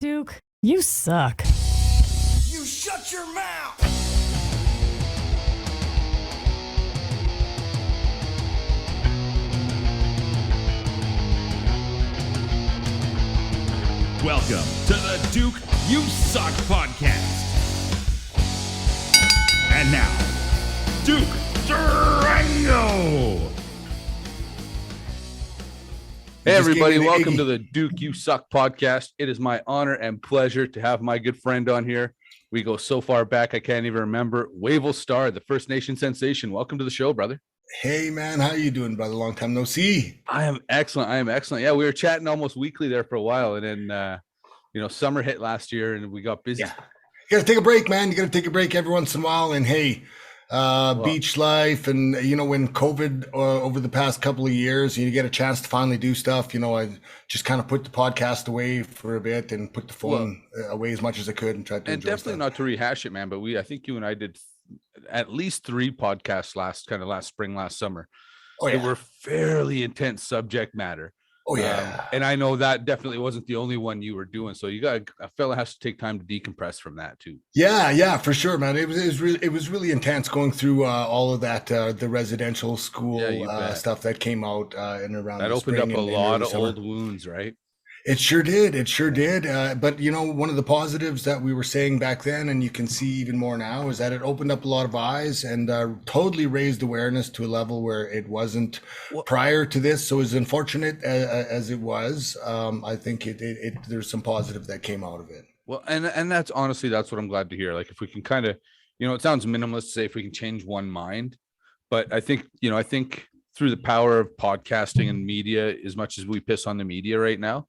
Duke, you suck. You shut your mouth! Welcome to the Duke You Suck podcast. And now, Duke Durango. Hey everybody, welcome to the Duke You Suck podcast. It is my honor and pleasure to have my good friend on here. We go so far back, I can't even remember. Wavell Starr, the First Nation sensation. Welcome to the show, brother. Hey man, how you doing, brother? Long time no see. I am excellent. Yeah, we were chatting almost weekly there for a while, and then summer hit last year, and we got busy. Yeah. You gotta take a break, man. You gotta take a break every once in a while. And hey, beach life, and when COVID over the past couple of years, you get a chance to finally do stuff. I just kind of put the podcast away for a bit and put the phone away as much as I could and tried to. And enjoy definitely stuff. not to rehash it, man. But I think you and I did at least 3 podcasts last spring, last summer. Oh yeah, they were fairly intense subject matter. Oh yeah, and I know that definitely wasn't the only one you were doing. So a fella has to take time to decompress from that too. Yeah, for sure, man. It was really intense going through all of that, the residential school stuff that came out and around. That opened up a lot of old wounds, right? It sure did. But one of the positives that we were saying back then, and you can see even more now, is that it opened up a lot of eyes and totally raised awareness to a level where it wasn't prior to this. So as unfortunate as it was, I think there's some positive that came out of it. Well, and that's honestly, that's what I'm glad to hear. Like if we can kind of, it sounds minimalist to say if we can change one mind, but I think through the power of podcasting and media, as much as we piss on the media right now,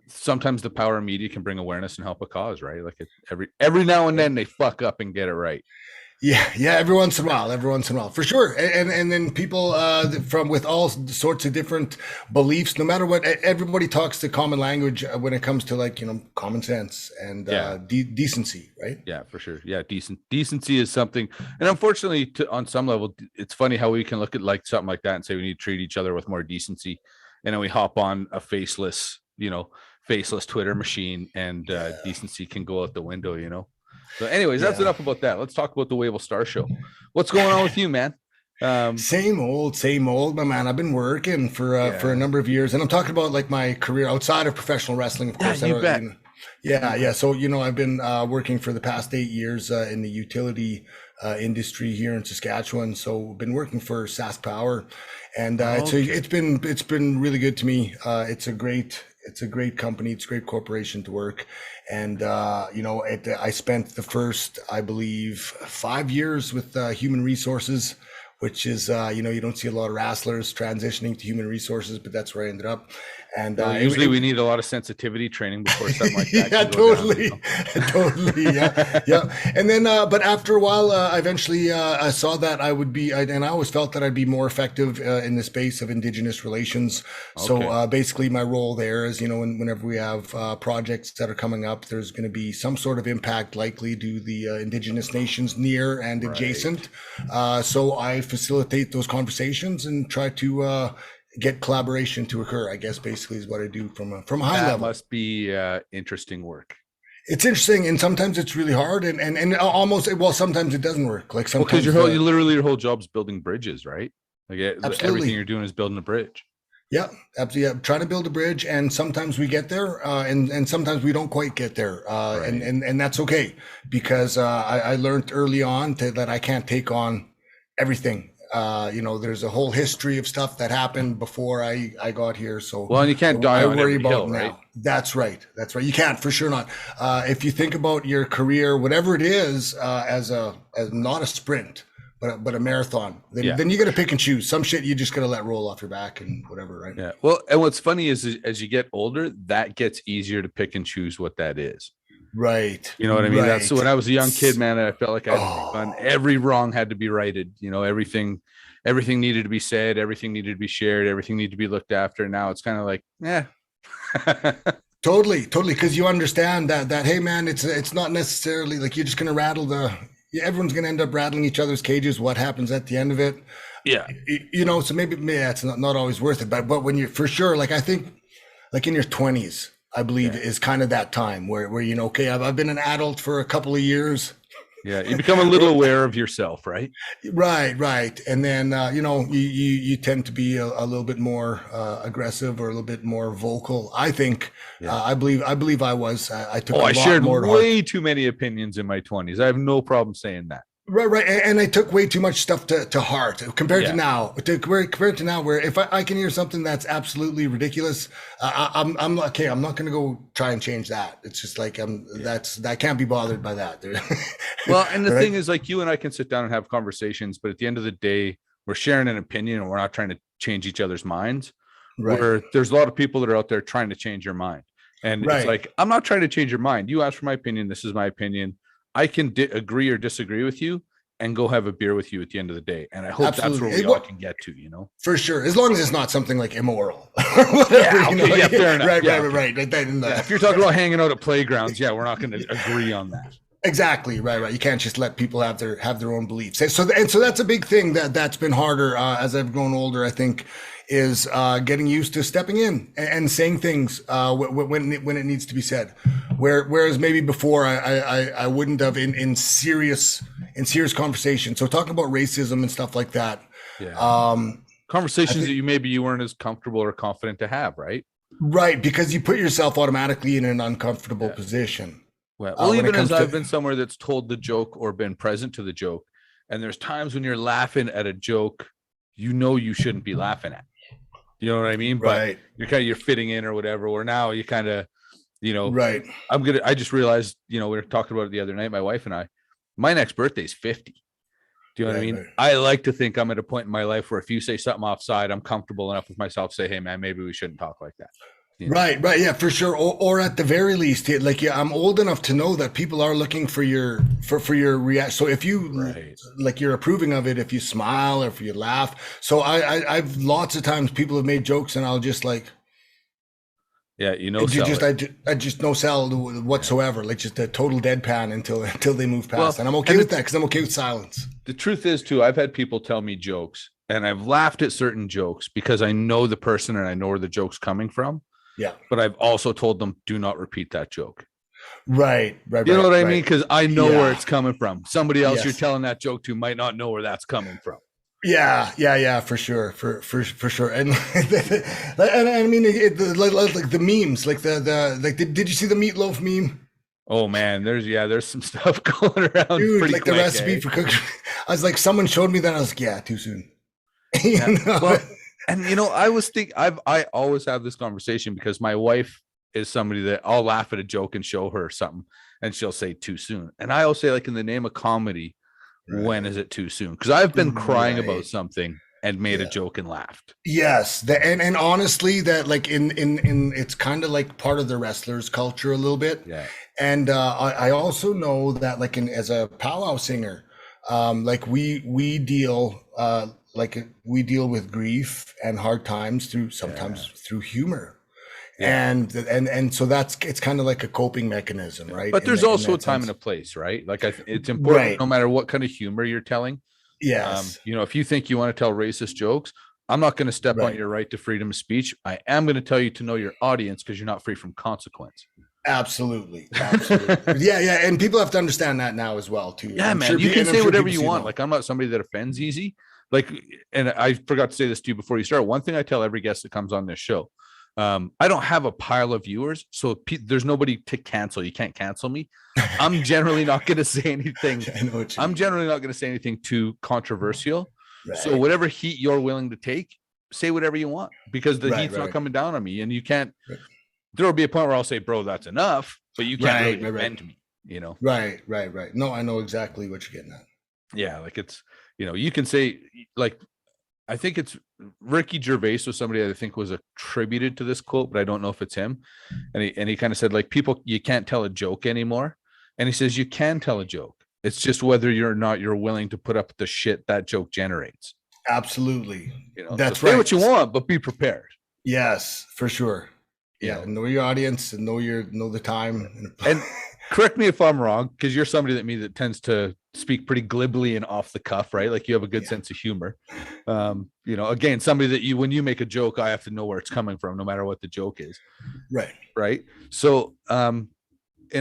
sometimes the power of media can bring awareness and help a cause, right? Like every now and then they fuck up and get it right. Yeah, every once in a while, for sure. And then people with all sorts of different beliefs, no matter what, everybody talks the common language when it comes to common sense and decency, right? Yeah, for sure. Yeah, decency is something, and unfortunately, on some level, it's funny how we can look at like something like that and say we need to treat each other with more decency, and then we hop on a faceless Twitter machine, and decency can go out the window, So anyways, that's enough about that. Let's talk about the Wavell Starr show. What's going on with you, man? Same old, my man. I've been working for a number of years, and I'm talking about like my career outside of professional wrestling, of course. You bet. So, I've been working for the past 8 years in the utility industry here in Saskatchewan. So been working for Sask Power, and it's been really good to me. It's a great company. It's a great corporation to work. And, I spent the first, I believe, 5 years with human resources, which is, you don't see a lot of wrestlers transitioning to human resources, but that's where I ended up. And usually we need a lot of sensitivity training before something like that. Yeah, totally. Yeah. And then, but after a while, eventually I saw that I would be, and I always felt that I'd be more effective in the space of Indigenous relations. Okay. So basically my role there is, whenever we have projects that are coming up, there's going to be some sort of impact likely to the Indigenous nations near and adjacent. So I facilitate those conversations and try to get collaboration to occur, I guess, basically is what I do from a high level. That must be interesting work. It's interesting, and sometimes it's really hard, and almost, sometimes it doesn't work. Like sometimes because your whole job's building bridges, right? Like everything you're doing is building a bridge. Yeah, absolutely. Yeah. Trying to build a bridge, and sometimes we get there, and sometimes we don't quite get there, right. and that's okay, because I learned early on that I can't take on everything. There's a whole history of stuff that happened before I got here. So and you can't die on every hill, right? Now. That's right. You can't, for sure not. If you think about your career, whatever it is, as not a sprint, but a marathon, then you got to pick and choose. Some shit you just got to let roll off your back and whatever, right? Yeah. Well, and what's funny is as you get older, that gets easier to pick and choose what that is. Right. You know what I mean? Right. That's when I was a young kid, man, I felt like I had to be fun. Every wrong had to be righted. Everything needed to be said. Everything needed to be shared. Everything needed to be looked after. Now it's kind of like, Totally. Because you understand that, hey man, it's not necessarily like you're just going to rattle everyone's going to end up rattling each other's cages. What happens at the end of it? Yeah. So maybe it's not always worth it. But when you're, for sure, like I think like in your 20s, I believe, is kind of that time where okay, I've been an adult for a couple of years. Yeah, you become a little aware of yourself, right? Right. And then, you tend to be a little bit more aggressive or a little bit more vocal. I think, I believe I was. I took a lot shared more to way heart. too many opinions in my 20s. I have no problem saying that. Right. And I took way too much stuff to heart compared to now. Compared to now, where if I can hear something that's absolutely ridiculous, I'm okay. I'm not going to go try and change that. It's just like I can't be bothered by that. Well, and the thing is, like, you and I can sit down and have conversations, but at the end of the day, we're sharing an opinion and we're not trying to change each other's minds. Right. Where there's a lot of people that are out there trying to change your mind, and it's like, I'm not trying to change your mind. You asked for my opinion. This is my opinion. I can agree or disagree with you and go have a beer with you at the end of the day. And I hope that's where we all can get to, For sure. As long as it's not something like immoral. Whatever, fair enough. Right. If you're talking about hanging out at playgrounds, we're not going to agree on that. Exactly. Right. You can't just let people have their own beliefs. So that's a big thing that's been harder as I've grown older, I think, is getting used to stepping in and saying things when it needs to be said. Whereas maybe before I wouldn't have in serious conversation. So talking about racism and stuff like that. Yeah. Conversations that you weren't as comfortable or confident to have, right? Right, because you put yourself automatically in an uncomfortable position. Well, even as I've been somewhere that's told the joke or been present to the joke, and there's times when you're laughing at a joke, you shouldn't be laughing at. You know what I mean? Right. But you're fitting in or whatever. Or now you kind of, Right. I just realized, we were talking about it the other night, my wife and I. My next birthday is 50. Do you know what I mean? Right. I like to think I'm at a point in my life where if you say something offside, I'm comfortable enough with myself to say, hey man, maybe we shouldn't talk like that. Right. Yeah, for sure. Or at the very least, I'm old enough to know that people are looking for your reaction. So if you you're approving of it, if you smile or if you laugh. So I've lots of times people have made jokes and I'll just like, I just no sell whatsoever. Like just a total deadpan until they move past. And I'm okay with that because I'm okay with silence. The truth is too, I've had people tell me jokes and I've laughed at certain jokes because I know the person and I know where the joke's coming from. Yeah. But I've also told them, do not repeat that joke. Right. You know what I mean? Because I know where it's coming from. Somebody else you're telling that joke to might not know where that's coming from. Yeah, for sure. For sure. And I mean, like the memes, did you see the meatloaf meme? Oh man, there's some stuff going around. Dude, like the recipe for cooking. I was like, someone showed me that. I was like, too soon. Well, and I was thinking, I always have this conversation because my wife is somebody that I'll laugh at a joke and show her something and she'll say too soon. And I always say, like, in the name of comedy, when is it too soon? Because I've been crying about something and made a joke and laughed. Yes. And honestly, that like in it's kind of like part of the wrestlers culture a little bit. Yeah. And I also know that like as a powwow singer, like we deal with grief and hard times through humor. Yeah. And so it's kind of like a coping mechanism, right? But there's also a time and a place, right? Like it's important no matter what kind of humor you're telling. Yes. If you think you want to tell racist jokes, I'm not going to step on your right to freedom of speech. I am going to tell you to know your audience because you're not free from consequence. Absolutely. Yeah. And people have to understand that now as well too. Yeah, man. You can say whatever you want. Like, I'm not somebody that offends easy. Like, and I forgot to say this to you before you start. One thing I tell every guest that comes on this show, I don't have a pile of viewers, so there's nobody to cancel. You can't cancel me. I'm generally not going to say anything. I'm generally not going to say anything too controversial. Right. So whatever heat you're willing to take, say whatever you want, because the heat's not coming down on me. And you can't. There will be a point where I'll say, "Bro, that's enough," but you can't really defend me. Right. No, I know exactly what you're getting at. Yeah, like it's you can say, like, I think it's Ricky Gervais was somebody I think was attributed to this quote, but I don't know if it's him. And he kind of said, like, people, you can't tell a joke anymore. And he says, you can tell a joke. It's just whether you're willing to put up the shit that joke generates. Absolutely. That's so right. Say what you want, but be prepared. Yes, for sure. Yeah. Know your audience and know the time. And correct me if I'm wrong, because you're somebody that tends to speak pretty glibly and off the cuff, right? Like you have a good sense of humor. Again, somebody that when you make a joke, I have to know where it's coming from, no matter what the joke is. Right. Right. So in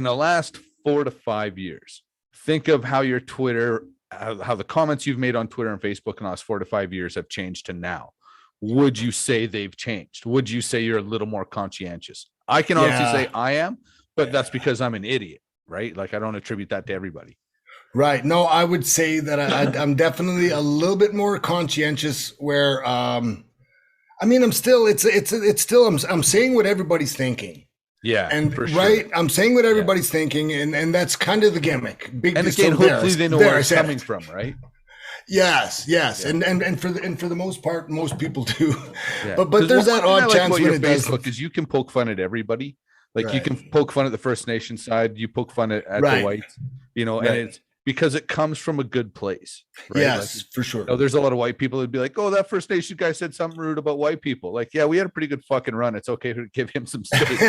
the last 4 to 5 years, think of how your Twitter, how the comments you've made on Twitter and Facebook in the last 4 to 5 years have changed to now. Would you say they've changed? Would you say you're a little more conscientious? I can honestly say I am, but that's because I'm an idiot, right? Like I don't attribute that to everybody. Right. No, I would say that I'm definitely a little bit more conscientious where, I'm still, I'm saying what everybody's thinking. Yeah. And for right. Sure. I'm saying what everybody's thinking. And that's kind of the gimmick. And again, hopefully they know where it's coming from, right? Yes. Yeah. And for the most part, most people do. Yeah. But there's that odd chance when it does. Because you can poke fun at everybody. Like you can poke fun at the First Nation side, you poke fun at the whites, and it's because it comes from a good place. Right? Yes, for sure. There's a lot of white people that'd be like, "Oh, that First Nation guy said something rude about white people." Like, yeah, we had a pretty good fucking run. It's okay to give him some space.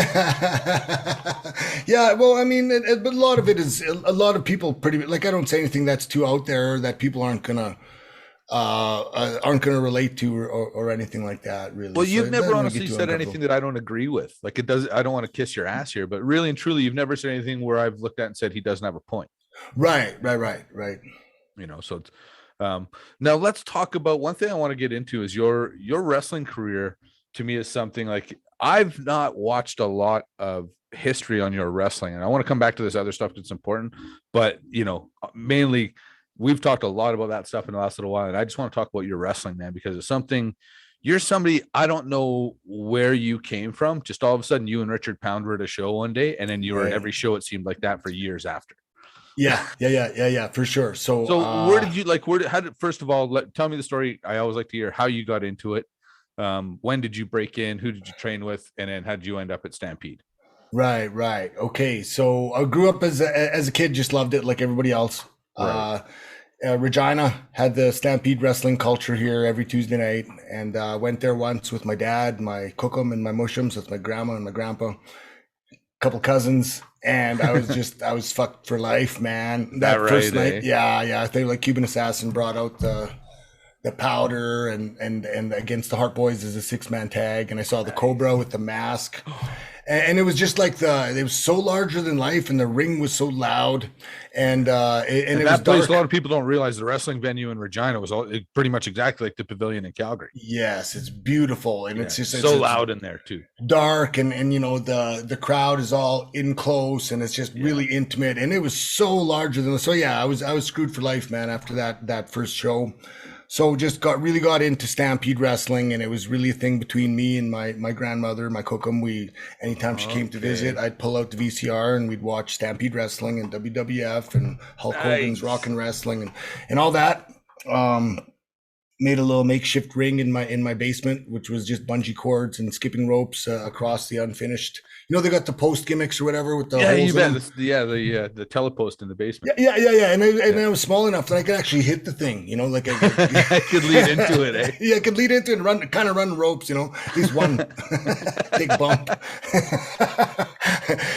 Yeah, well, but a lot of it is a lot of people pretty like I don't say anything that's too out there that people aren't gonna relate to or anything like that. Really. Well, you've never honestly said anything that I don't agree with. Like it does. I don't want to kiss your ass here, but really and truly, you've never said anything where I've looked at and said he doesn't have a point. Right. So it's, now let's talk about one thing I want to get into is your wrestling career. To me is something like I've not watched a lot of history on your wrestling, and I want to come back to this other stuff that's important, but mainly we've talked a lot about that stuff in the last little while, and I just want to talk about your wrestling, man, because it's something. You're somebody, I don't know where you came from. Just all of a sudden you and Richard Pound were at a show one day, and then you were at every show, it seemed like that, for years after. Yeah, for sure. So where did you first of all, tell me the story. I always like to hear how you got into it. When did you break in? Who did you train with? And then how did you end up at Stampede? Right. Okay. So I grew up as a kid, just loved it like everybody else. Right. Regina had the Stampede wrestling culture here every Tuesday night. And I went there once with my dad, my cookum and my mushums, with my grandma and my grandpa, couple cousins, and I was fucked for life, man. That first night, I think like Cuban Assassin brought out the powder and against the Hart Boys as a 6-man tag, and I saw the Cobra with the mask. And it was just like it was so larger than life, and the ring was so loud, and it was place. Dark. A lot of people don't realize the wrestling venue in Regina was pretty much exactly like the Pavilion in Calgary. Yes, it's beautiful, and it's just loud in there too. Dark, and the crowd is all in close, and it's just really intimate, and it was so larger than. So yeah, I was screwed for life, man. After that first show. So just got into Stampede wrestling, and it was really a thing between me and my grandmother, my cookum. Anytime she came to visit, I'd pull out the VCR and we'd watch Stampede wrestling and WWF and Hulk Hogan's Rockin' Wrestling and all that. Made a little makeshift ring in my basement, which was just bungee cords and skipping ropes across the unfinished. They got the post gimmicks or whatever with the holes in them. The telepost in the basement. Yeah. And I was small enough that I could actually hit the thing. Like I could lead into it. Eh? Yeah, I could lead into it and run ropes. At least one big bump.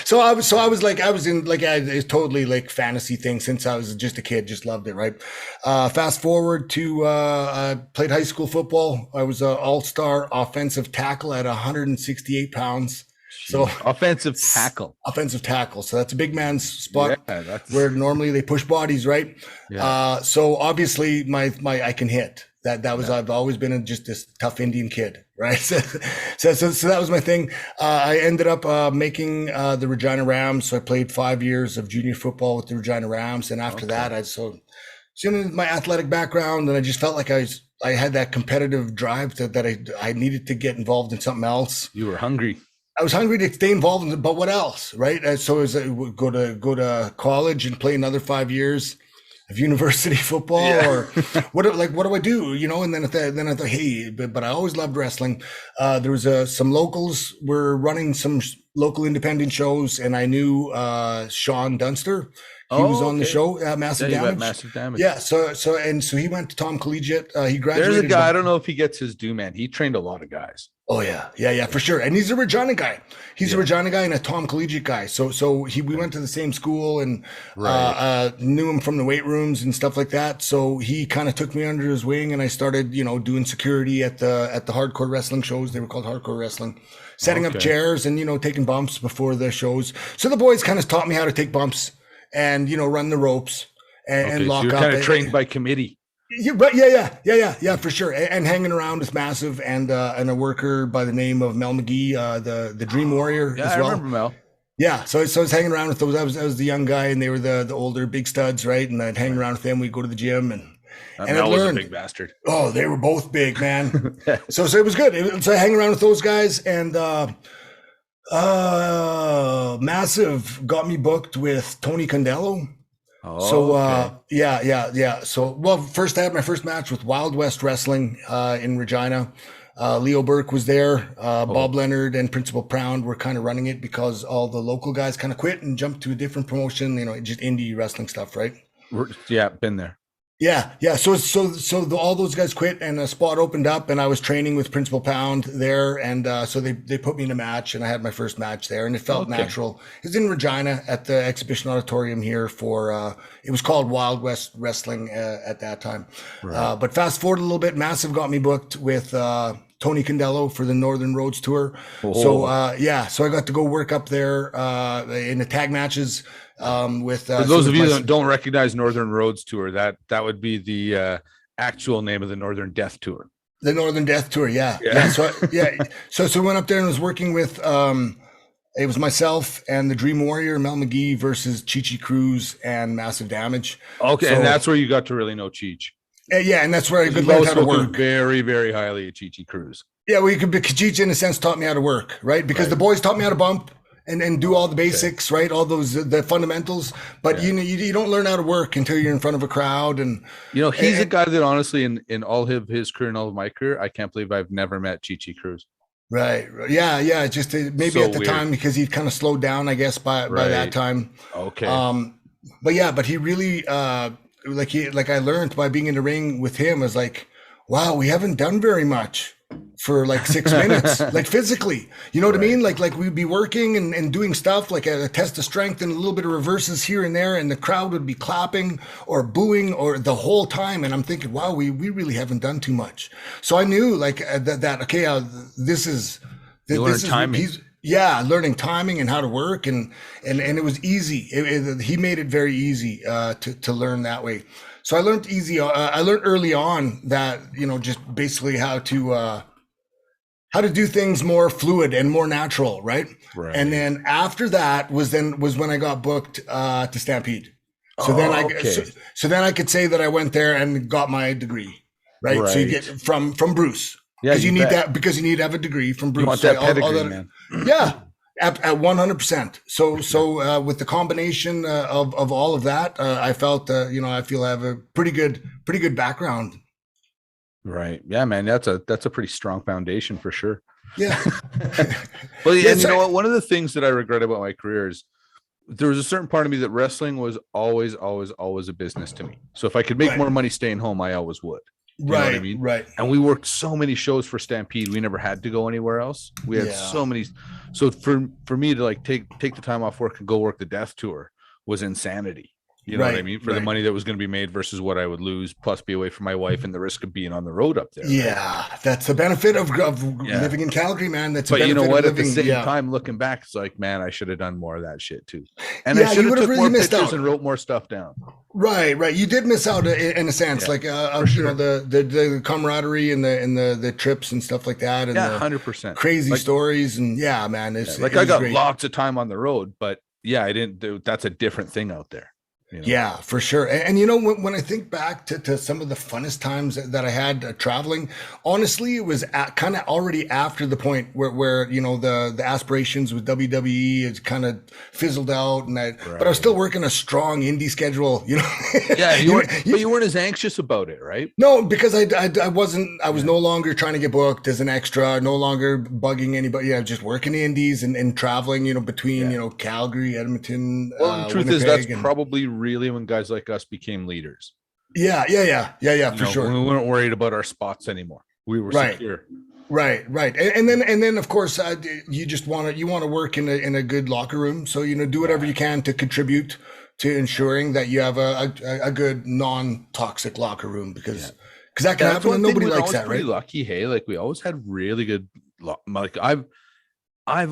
So I was in it's totally like fantasy thing since I was just a kid. Just loved it. Right. Fast forward to I played high school football. I was an all-star offensive tackle at 168 pounds. So offensive tackle. So that's a big man's spot where normally they push bodies, right? Yeah. So obviously I can hit. I've always been just this tough Indian kid, right? So that was my thing. I ended up making the Regina Rams. So I played 5 years of junior football with the Regina Rams, and after that, my athletic background, and I just felt like I had that competitive drive that I needed to get involved in something else. You were hungry. I was hungry to stay involved in it, but what else, right? So as I would go to college and play another 5 years of university football, or what do I do? And then I thought, hey, but I always loved wrestling. There was some locals were running some local independent shows, and I knew Sean Dunster. He was on the show, Massive Damage. Massive Damage. Yeah. So he went to Tom Collegiate. He graduated. There's a guy, I don't know if he gets his due, man. He trained a lot of guys. Oh yeah, for sure. And he's a Regina guy. He's a Yeah. Regina guy and a Tom Collegiate guy. So we went to the same school and Right. knew him from the weight rooms and stuff like that. So he kind of took me under his wing, and I started, doing security at the hardcore wrestling shows. They were called hardcore wrestling, setting up Okay. chairs and taking bumps before the shows. So the boys kind of taught me how to take bumps and run the ropes and Okay. So lock you're up. kind of trained by committee. Yeah, but yeah, for sure. And hanging around with Massive and a worker by the name of Mel McGee, the Dream Warrior Yeah, as I well. remember Mel. Yeah, so I was hanging around with those. I was the young guy, and they were the older big studs, right? And I'd hang around with them. We'd go to the gym, and I'd Mel was a learn. big bastard. Oh, they were both big, man. So it was good. So I hang around with those guys, and Massive got me booked with Tony Condello. So Okay. yeah. So first I had my first match with Wild West Wrestling in Regina. Leo Burke was there. Bob Leonard and Principal Pround were kind of running it because all the local guys kind of quit and jumped to a different promotion. Just indie wrestling stuff, right? Yeah, been there. Yeah. So all those guys quit, and a spot opened up, and I was training with Principal Pound there, and so they put me in a match, and I had my first match there, and it felt natural. It was in Regina at the exhibition auditorium here for it was called Wild West Wrestling at that time. Right. But fast forward a little bit, Massive got me booked with Tony Condello for the Northern Roads tour. So so I got to go work up there in the tag matches. With For those of you that don't recognize Northern Roads Tour, that would be the actual name of the Northern Death Tour. The Northern Death Tour, yeah. So we went up there and was working with it was myself and the Dream Warrior, Mel McGee versus Chi Cruz and Massive Damage. Okay, So, and that's where you got to really know Cheech. yeah, and that's where I could You've learn how to spoken work. very, very highly of Chi Cruz. Yeah, Cheech in a sense taught me how to work, right? Because the boys taught me how to bump and do all the basics, right? All those the fundamentals. But you don't learn how to work until you're in front of a crowd. And he's a guy that honestly, in all of his career and all of my career, I can't believe I've never met Chi Cruz. Right. Yeah. Just maybe So at the weird. time because he'd kind of slowed down, I guess, by that time. Okay. But he really like I learned by being in the ring with him is like, wow, we haven't done very much for like 6 minutes, like physically, you know what I mean? Like we'd be working and doing stuff like a test of strength and a little bit of reverses here and there, and the crowd would be clapping or booing or the whole time. And I'm thinking, wow, we really haven't done too much. So I knew like that okay, this is timing. Learning timing and how to work, and it was easy. He made it very easy to learn that way. So I learned I learned early on that just basically how to do things more fluid and more natural, right? Right. And then after that was when I got booked to Stampede. So then I could say that I went there and got my degree, right? So you get from Bruce. Yeah, because you need bet. that, because you need to have a degree from Bruce. You want that pedigree, man. Yeah, at 100%. So with the combination of all of that, I felt I feel I have a pretty good background. Right. Yeah, man. That's a pretty strong foundation for sure. Yeah. Well, yeah, and you know what? One of the things that I regret about my career is there was a certain part of me that wrestling was always a business to me. So if I could make more money staying home, I always would. You know what I mean? Right. And we worked so many shows for Stampede. We never had to go anywhere else. We had so many. So for me to like take the time off work and go work the Death Tour was insanity. You know what I mean? For the money that was going to be made versus what I would lose, plus be away from my wife and the risk of being on the road up there. Yeah, that's the benefit of living in Calgary, man. That's but a you know what? At the living, same time, looking back, it's like, man, I should have done more of that shit too. And I should have took more pictures and wrote more stuff down. Right. You did miss out in a sense, like the camaraderie and the trips and stuff like that, and 100% crazy stories, and man, it's like I got lots of time on the road, but I didn't. That's a different thing out there. Yeah, for sure. And when I think back to some of the funnest times that I had traveling, honestly, it was kind of already after the point where the aspirations with WWE is kind of fizzled out, and but I was still working a strong indie schedule. Yeah, you weren't as anxious about it, right? No, because I wasn't. I was no longer trying to get booked as an extra, no longer bugging anybody. Yeah, just working indies and traveling, between Calgary, Edmonton. Well, the truth is that's and probably really when guys like us became leaders. Yeah, for sure. We weren't worried about our spots anymore. We were secure. Right, right, and then of course you just want to work in a good locker room. So do whatever Yeah. you can to contribute to ensuring that you have a good non-toxic locker room Yeah. because that can Yeah, that's happen one and thing nobody we were likes always that, pretty right? lucky. Hey, like we always had really good, like I've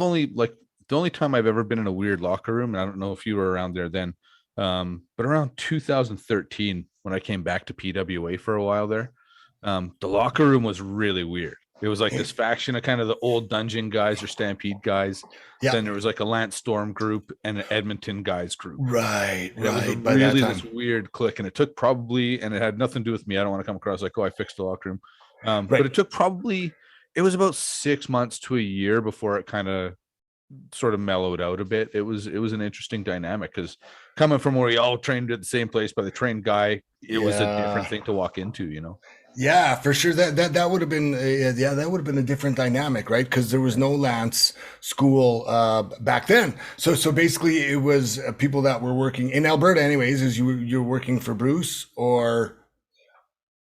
only like the only time I've ever been in a weird locker room, and I don't know if you were around there then, but around 2013 when I came back to PWA for a while there, the locker room was really weird. It was like this faction of kind of the old dungeon guys or Stampede guys. Yeah, Then there was like a Lance Storm group and an Edmonton guys group. right, And it was a right. By that really this time, weird click, and it took probably, and it had nothing to do with me. I don't want to come across like, oh, I fixed the locker room, but right. it took probably, it was about 6 months to a year before it kind of sort of mellowed out a bit. It was an interesting dynamic because coming from where we all trained at the same place by the trained guy, it was a different Yeah, thing to walk into, you know. yeah, for sure. That would have been yeah, that would have been a different dynamic, right? Because there was no Lance school back then. So basically, it was people that were working in Alberta, anyways. Is you're working for Bruce or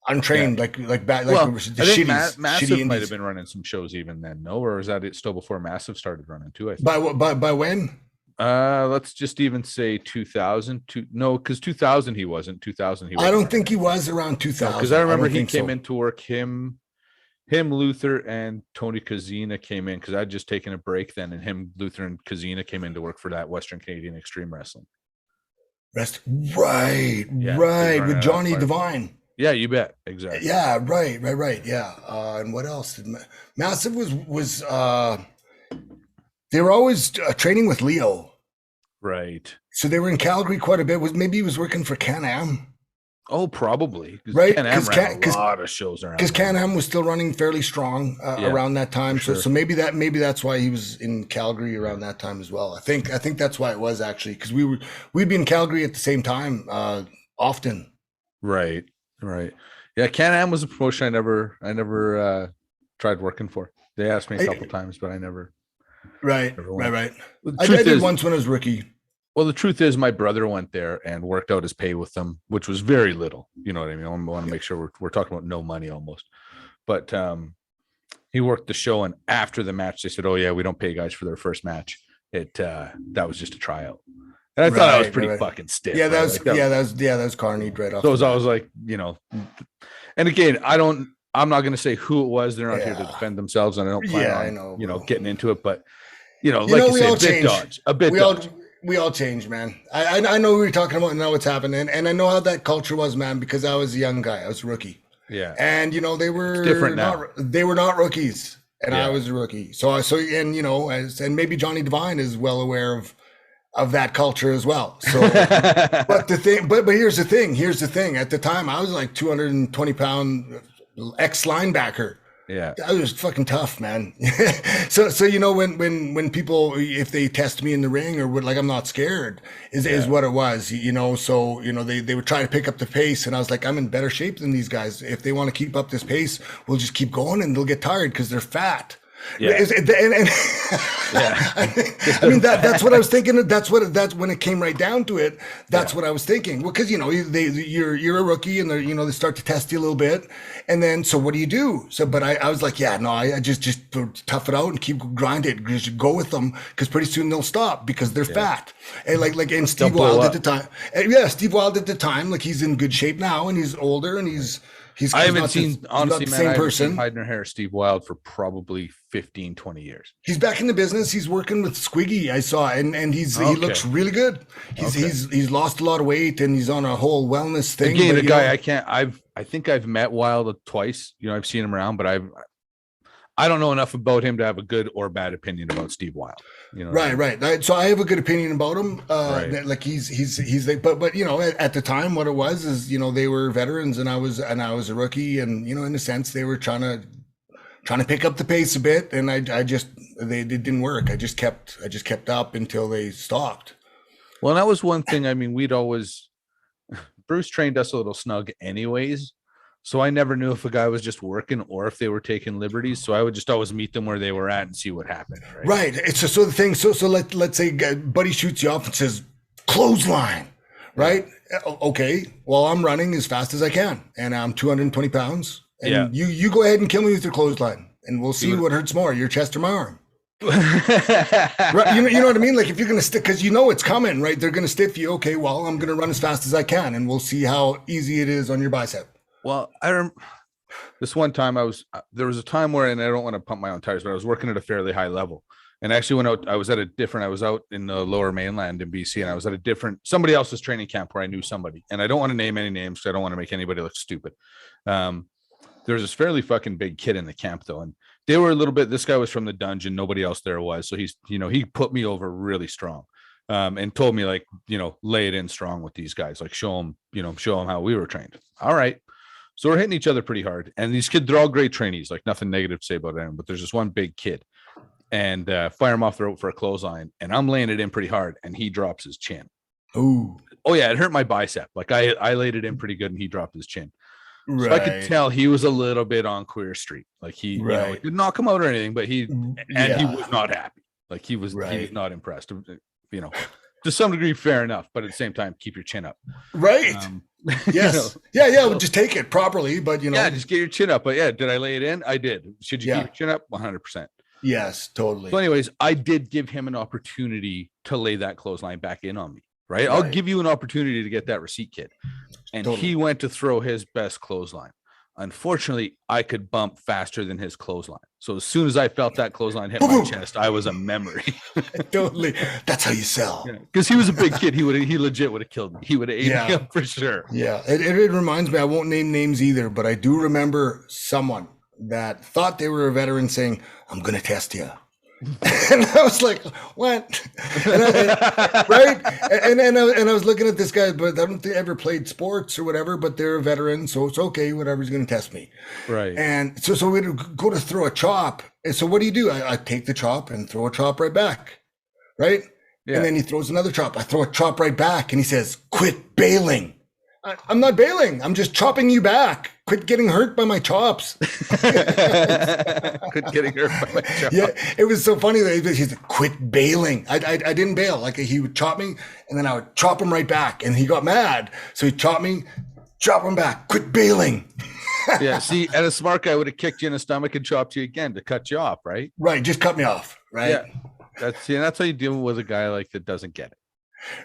Yeah. untrained, like bad, like the Well, I think shitty Massive might have indies. been running some shows even then, no? Or is that it still before Massive started running too? I think. By when? Let's just even say 2000. No, because 2000 he wasn't. 2000 he I wasn't don't running think he anymore. was around No, because I 2000. I remember don't he think came so. in to work. Him, Luther, and Tony Kazina came in because I'd just taken a break then, and him, Luther, and Kazina came in to work for that Western Canadian Extreme Wrestling. Rest right, Yeah, he was right with running out of Johnny Firefly. Divine. Yeah, you bet. Exactly. Yeah, right. Yeah. And what else? Massive was they were always training with Leo. Right. So they were in Calgary quite a bit. Was maybe he was working for Can-Am, Oh, probably because right? Ken Am ran a lot of shows around Because then. Can-Am was still running fairly strong Yeah, around that for time. So sure. so maybe that's why he was in Calgary around that time as well. I think that's why it was actually because we'd be in Calgary at the same time often. Right. Right. Yeah, Can Am was a promotion I never tried working for. They asked me a couple I, times, but I never right, never right, went. right. The I truth did is, once when I was rookie. well, the truth is, my brother went there and worked out his pay with them, which was very little. You know what I mean? I want to make sure we're talking about no money almost. But he worked the show, and after the match, they said, "Oh yeah, we don't pay guys for their first match. It that was just a tryout." And I thought that was Right, pretty right. fucking stiff. Yeah, Right? Like that, that was Carnage right off. so it The was bat. always like, and again, I'm not going to say who it was. They're not here to Yeah, defend themselves, and I don't plan yeah, I on, know, bro. getting into it. But like you We say, all a bit change. dodge, a bit We all dodge. we all change, man. I know what you're talking about and know what's happening, and I know how that culture was, man, because I was a young guy. I was a rookie. Yeah, And it's different now. they were not rookies, and I Yeah, was a rookie. And and maybe Johnny Devine is well aware of that culture as well. So but the thing but here's the thing. At the time I was like 220-pound ex linebacker. yeah, That was fucking tough, man. So when people, if they test me in the ring or what, like, I'm not scared is yeah. what it was. So they would try to pick up the pace, and I was like, I'm in better shape than these guys. If they want to keep up this pace, we'll just keep going, and they'll get tired because they're fat. Yeah. I mean that's what I was thinking. That's when it came right down to it. That's what I was thinking. Well, because you're a rookie, and they start to test you a little bit, and then so what do you do? So, but I was like, yeah, no, I just tough it out and keep grinding. Just go with them because pretty soon they'll stop because they're fat. And and Steve blow Wild up. at the time, yeah, Steve Wild at the time, like he's in good shape now, and he's older, and he's I haven't not seen, honestly, the man, same I haven't person. seen Hide Nor Hair Steve Wild for probably 15, 20 years. He's back in the business. He's working with Squiggy, I saw, and he looks really good. He's lost a lot of weight, and he's on a whole wellness thing. Again, but, a guy I think I've met Wild twice. I've seen him around, but I don't know enough about him to have a good or bad opinion about Steve Wild. Right. So I have a good opinion about him. Right. Like he's like, but at the time, what it was is they were veterans, and I was a rookie, and in a sense they were trying to pick up the pace a bit, and I just it didn't work. I just kept up until they stopped. Well, that was one thing. I mean, Bruce trained us a little snug anyways. So I never knew if a guy was just working or if they were taking liberties. So I would just always meet them where they were at and see what happened. Right. It's so the thing. So let's say Buddy shoots you off and says clothesline, right? Okay. Well, I'm running as fast as I can, and I'm 220 pounds, and you go ahead and kill me with your clothesline, and we'll see what hurts more, your chest or my arm. Right, you know what I mean? Like if you're gonna stick, because you know it's coming, right? They're gonna stiff you. Okay, well, I'm gonna run as fast as I can, and we'll see how easy it is on your bicep. Well, this one time there was a time where, and I don't want to pump my own tires, but I was working at a fairly high level. And actually I was out in the lower mainland in BC, and I was at somebody else's training camp where I knew somebody, and I don't want to name any names because I don't want to make anybody look stupid. There was this fairly fucking big kid in the camp though. And they were this guy was from the dungeon. Nobody else there was. So he put me over really strong, and told me like, lay it in strong with these guys, like show them how we were trained. All right. So we're hitting each other pretty hard. And these kids, they're all great trainees, like nothing negative to say about them, but there's this one big kid, and fire him off the rope for a clothesline. And I'm laying it in pretty hard, and he drops his chin. Ooh. Oh yeah. It hurt my bicep. Like I laid it in pretty good, and he dropped his chin. Right. So I could tell he was a little bit on queer street. Like he didn't knock him out or anything, but he was not happy. Like he was not impressed. To some degree, fair enough, but at the same time, keep your chin up. Right. Yes. We'll just take it properly, but just get your chin up. But yeah, did I lay it in? I did. Should you keep your chin up? 100%. Yes, totally. So anyways, I did give him an opportunity to lay that clothesline back in on me. Right. I'll give you an opportunity to get that receipt, kid. And he went to throw his best clothesline. Unfortunately, I could bump faster than his clothesline. So as soon as I felt that clothesline hit my chest, I was a memory. Totally. That's how you sell. Because he was a big kid. He legit would have killed me. He would have ate me up for sure. Yeah. It reminds me, I won't name names either, but I do remember someone that thought they were a veteran saying, I'm going to test you. And I was like, what? Right? And I was looking at this guy, but I don't think they ever played sports or whatever, but they're a veteran, so it's okay, whatever, he's going to test me. Right. And so we'd go to throw a chop. And so what do? I take the chop and throw a chop right back. Right? Yeah. And then he throws another chop. I throw a chop right back, and he says, quit bailing. I'm not bailing. I'm just chopping you back. Quit getting hurt by my chops. Quit getting hurt by my chops. Yeah, it was so funny that he said, quit bailing. I didn't bail. Like he would chop me, and then I would chop him right back. And he got mad. So he chopped me, chop him back. Quit bailing. Yeah, see, and a smart guy would have kicked you in the stomach and chopped you again to cut you off, right? Right, just cut me off, right? Yeah, that's how you deal with a guy like that doesn't get it.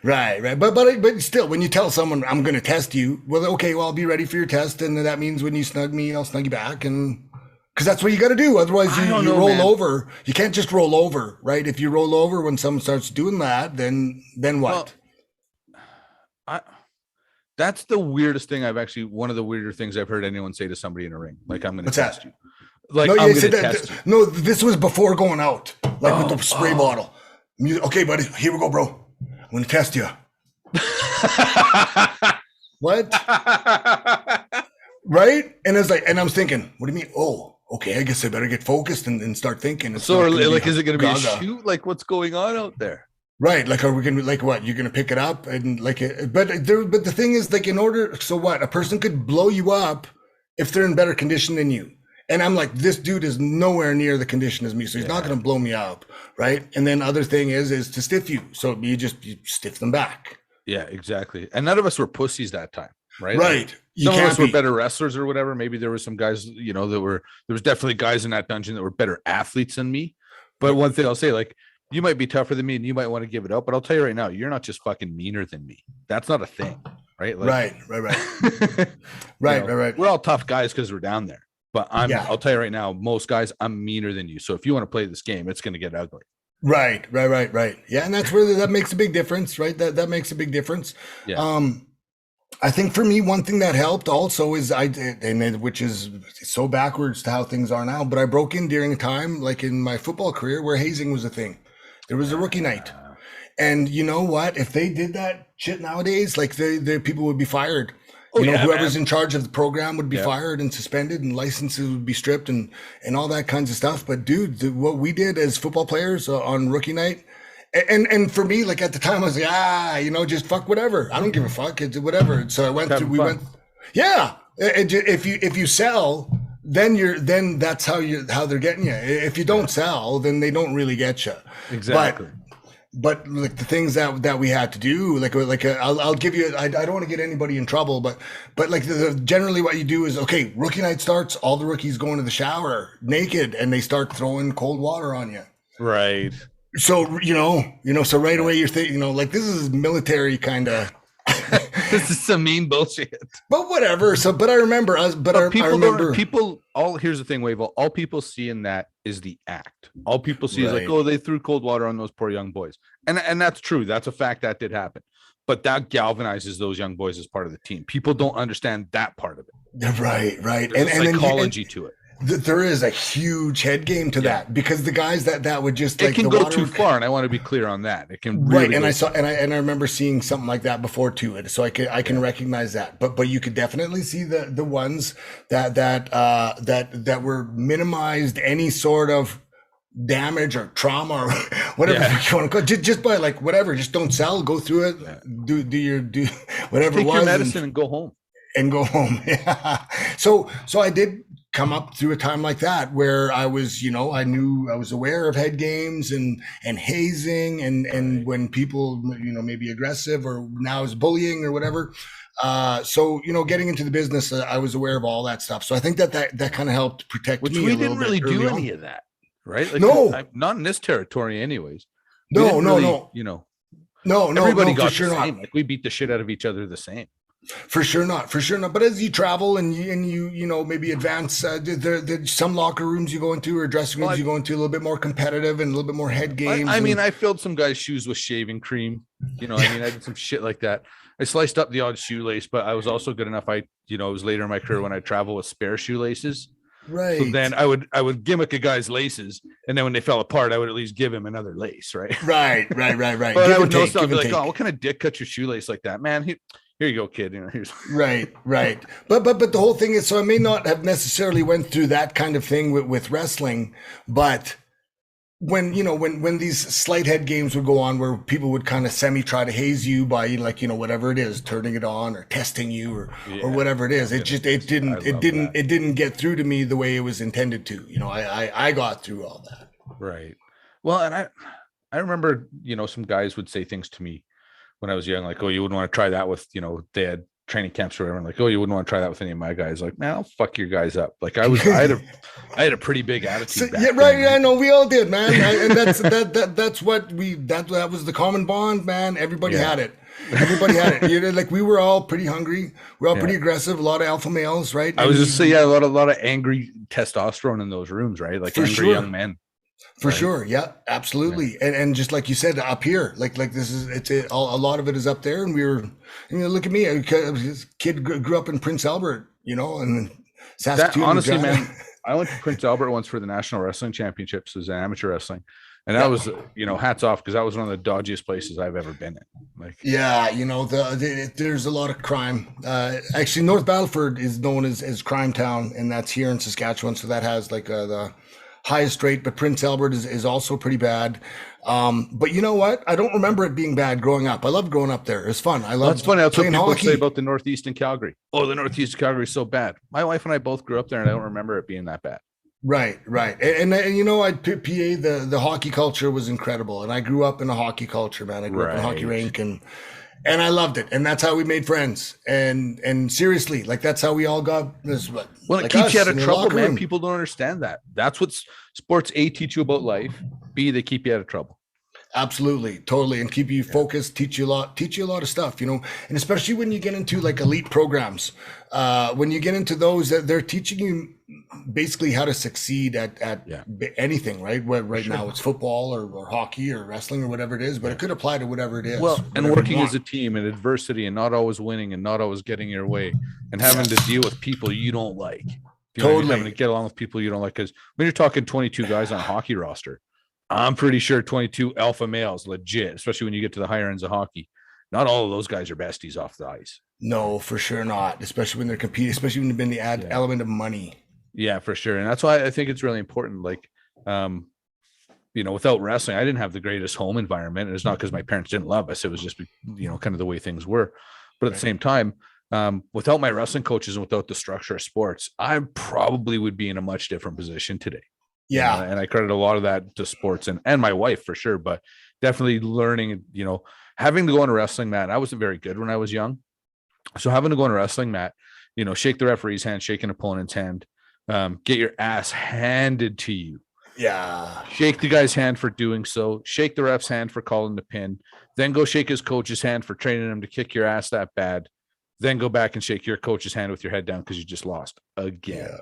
Right. But still, when you tell someone I'm going to test you, well, okay, well, I'll be ready for your test, and that means when you snug me, I'll snug you back, and because that's what you got to do. Otherwise, you roll over. You can't just roll over, right? If you roll over when someone starts doing that, then what? Well, that's the weirdest thing one of the weirder things I've heard anyone say to somebody in a ring. Like, I'm going to test you. Like, no, I'm going to test you. No, this was before going out, like with the spray bottle. Okay, buddy, here we go, bro. I'm going to test you. What? Right? And I was thinking, what do you mean? Oh, okay, I guess I better get focused and start thinking. So, like, is it going to be a shoot? Like, what's going on out there? Right. Like, are we going to, like, what? You're going to pick it up? And, like, but the thing is, like, so what? A person could blow you up if they're in better condition than you. And I'm like, this dude is nowhere near the condition as me, so he's not going to blow me up, right? And then other thing is to stiff you, so you stiff them back. Yeah, exactly. And none of us were pussies that time, right? Right. Like, some of us were better wrestlers or whatever. Maybe there were some guys, there was definitely guys in that dungeon that were better athletes than me. But one thing I'll say, like, you might be tougher than me, and you might want to give it up. But I'll tell you right now, you're not just fucking meaner than me. That's not a thing, right? Like, right. We're all tough guys because we're down there. But I'll tell you right now, most guys, I'm meaner than you. So if you want to play this game, it's going to get ugly. Right. Yeah, and that's where that makes a big difference, right? That makes a big difference. Yeah. I think for me, one thing that helped also is which is so backwards to how things are now, but I broke in during a time, like in my football career, where hazing was a thing. There was a rookie night. And you know what? If they did that shit nowadays, like the people would be fired. Whoever's in charge of the program would be fired and suspended, and licenses would be stripped and all that kinds of stuff. But dude, what we did as football players on rookie night, and for me, like at the time, I was like, just fuck whatever. I don't give a fuck. It's whatever. So we went. Yeah. If you sell, then that's how they're getting you. If you don't sell, then they don't really get you. Exactly. but like the things that we had to do, I'll give you, I don't want to get anybody in trouble, but like generally what you do is, okay, rookie night starts, all the rookies go into the shower naked and they start throwing cold water on you. Right. So, so right away you're thinking, like this is military kind of. This is some mean bullshit. But whatever. So, but I remember us. But I remember people. Here's the thing, Wavell. All people see in that is the act. All people see is like, oh, they threw cold water on those poor young boys, and that's true. That's a fact that did happen. But that galvanizes those young boys as part of the team. People don't understand that part of it. Right. There's psychology to it. There is a huge head game to that, because the guys that would just it can go too far, and I want to be clear on that. It can really and I remember seeing something like that before too. So I can recognize that, but you could definitely see the ones that were minimized any sort of damage or trauma or whatever you want to call it, just by like whatever, just don't sell, go through it, do whatever take it was, your medicine and go home. Yeah. So I did come up through a time like that where I was, I knew I was aware of head games and hazing and when people, maybe aggressive or now is bullying or whatever. So, getting into the business, I was aware of all that stuff. So I think that kind of helped protect me. We didn't really do any of that, right? Like, no, not in this territory anyways. No. Everybody got sure the same. not. Like we beat the shit out of each other the same. For sure not. But as you travel and you maybe advance, there's some locker rooms you go into or dressing rooms you go into a little bit more competitive and a little bit more head games. I filled some guys' shoes with shaving cream. I did some shit like that. I sliced up the odd shoelace, but I was also good enough. It was later in my career when I travel with spare shoelaces. Right. So then I would gimmick a guy's laces, and then when they fell apart, I would at least give him another lace. Right. Right. But I would know something like, oh, what kind of dick cut your shoelace like that, man? Here you go, kid. Here's right. But the whole thing is, so I may not have necessarily went through that kind of thing with wrestling, but when these slight head games would go on where people would kind of try to haze you by whatever it is, turning it on or testing you or whatever it is, it didn't get through to me the way it was intended to. I got through all that. Right. Well, and I remember, some guys would say things to me when I was young, like, oh, you wouldn't want to try that with, they had training camps or whatever. Like, oh, you wouldn't want to try that with any of my guys. Like, man, I'll fuck your guys up. Like I had a pretty big attitude. Yeah, right. Yeah, I know we all did, man. And that's what that was the common bond, man. Everybody had it. Everybody had it. Like we were all pretty hungry. We're all pretty aggressive. A lot of alpha males, right? I was just saying, a lot of angry testosterone in those rooms, right? Like angry young men. For sure. Yeah, absolutely. Yeah. And just like you said, up here, like this is, a lot of it is up there. And look at me, a kid grew up in Prince Albert, and Saskatoon. Honestly, man, I went to Prince Albert once for the National Wrestling Championships as amateur wrestling. And that was, hats off, because that was one of the dodgiest places I've ever been in. Like, yeah, there's a lot of crime. Actually, North Battleford is known as Crime Town, and that's here in Saskatchewan. So that has like the highest rate, but Prince Albert is also pretty bad. But you know what? I don't remember it being bad growing up. I loved growing up there. It was fun. That's funny. That's what people say about the Northeast and Calgary. Oh, the Northeast of Calgary is so bad. My wife and I both grew up there, and I don't remember it being that bad. Right. And PA, the hockey culture was incredible. And I grew up in a hockey culture, man. I grew up in a hockey rink and I loved it. And that's how we made friends. And seriously, like that's how we all got this. Well, it keeps you out of trouble, man. People don't understand that. That's what sports A teach you about life. B, they keep you out of trouble. Absolutely. Totally. And keep you focused, teach you a lot of stuff, and especially when you get into like elite programs, when you get into those, that they're teaching you basically how to succeed at anything, right? Where now it's football or hockey or wrestling or whatever it is, but it could apply to whatever it is. Well, and working as a team and adversity and not always winning and not always getting your way and having to deal with people you don't like. Totally. Having to get along with people you don't like. Because when you're talking 22 guys on a hockey roster, I'm pretty sure 22 alpha males, legit, especially when you get to the higher ends of hockey. Not all of those guys are besties off the ice. No, for sure not. Especially when they're competing, especially when they've been the element of money. Yeah, for sure. And that's why I think it's really important. Like, without wrestling, I didn't have the greatest home environment. And it's not because my parents didn't love us. It was just, kind of the way things were. But at the same time, without my wrestling coaches and without the structure of sports, I probably would be in a much different position today. Yeah. And I credit a lot of that to sports and my wife for sure. But definitely learning, having to go on a wrestling mat. I wasn't very good when I was young. So having to go on a wrestling mat, shake the referee's hand, shake an opponent's hand, get your ass handed to you. Yeah. Shake the guy's hand for doing so. Shake the ref's hand for calling the pin. Then go shake his coach's hand for training him to kick your ass that bad. Then go back and shake your coach's hand with your head down because you just lost again. Yeah.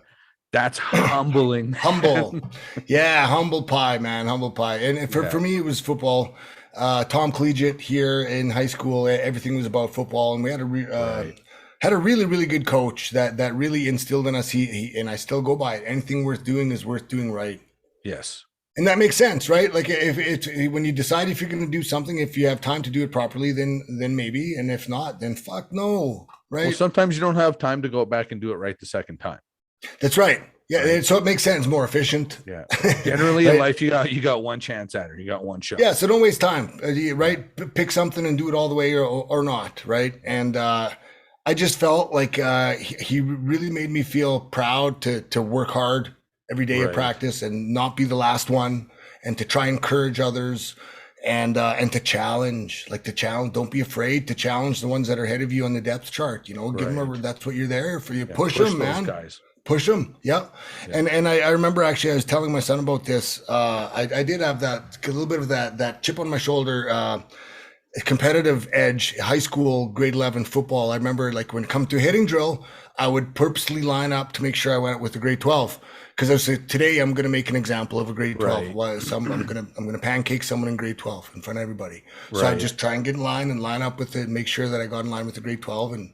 That's humbling. Humble. Yeah, humble pie, man. Humble pie. And for me, it was football. Tom Collegiate here in high school, everything was about football. And we had a really, really good coach that really instilled in us. He and I still go by it. Anything worth doing is worth doing right. Yes. And that makes sense, right? Like if it's when you decide if you're going to do something, if you have time to do it properly, then maybe, and if not, then fuck no, right? Well, sometimes you don't have time to go back and do it right the second time. That's right. Yeah, right. So it makes sense, more efficient. Yeah. Generally right? In life, you got one chance at it. You got one shot. Yeah. So don't waste time, right? Pick something and do it all the way or not, right? And I just felt like he really made me feel proud to work hard every day of practice and not be the last one, and to try and encourage others and to challenge. Don't be afraid to challenge the ones that are ahead of you on the depth chart, give them that's what you're there for. You push them, man. Guys. Push them. Yeah. And I remember actually I was telling my son about this. I did have a little bit of that chip on my shoulder, competitive edge, high school, grade 11 football. I remember like when it come to hitting drill, I would purposely line up to make sure I went with the grade 12. Because I said, today I'm going to make an example of a grade 12. Right. I'm going to pancake someone in grade 12 in front of everybody. So I just try and get in line and line up with it and make sure that I got in line with the grade 12. And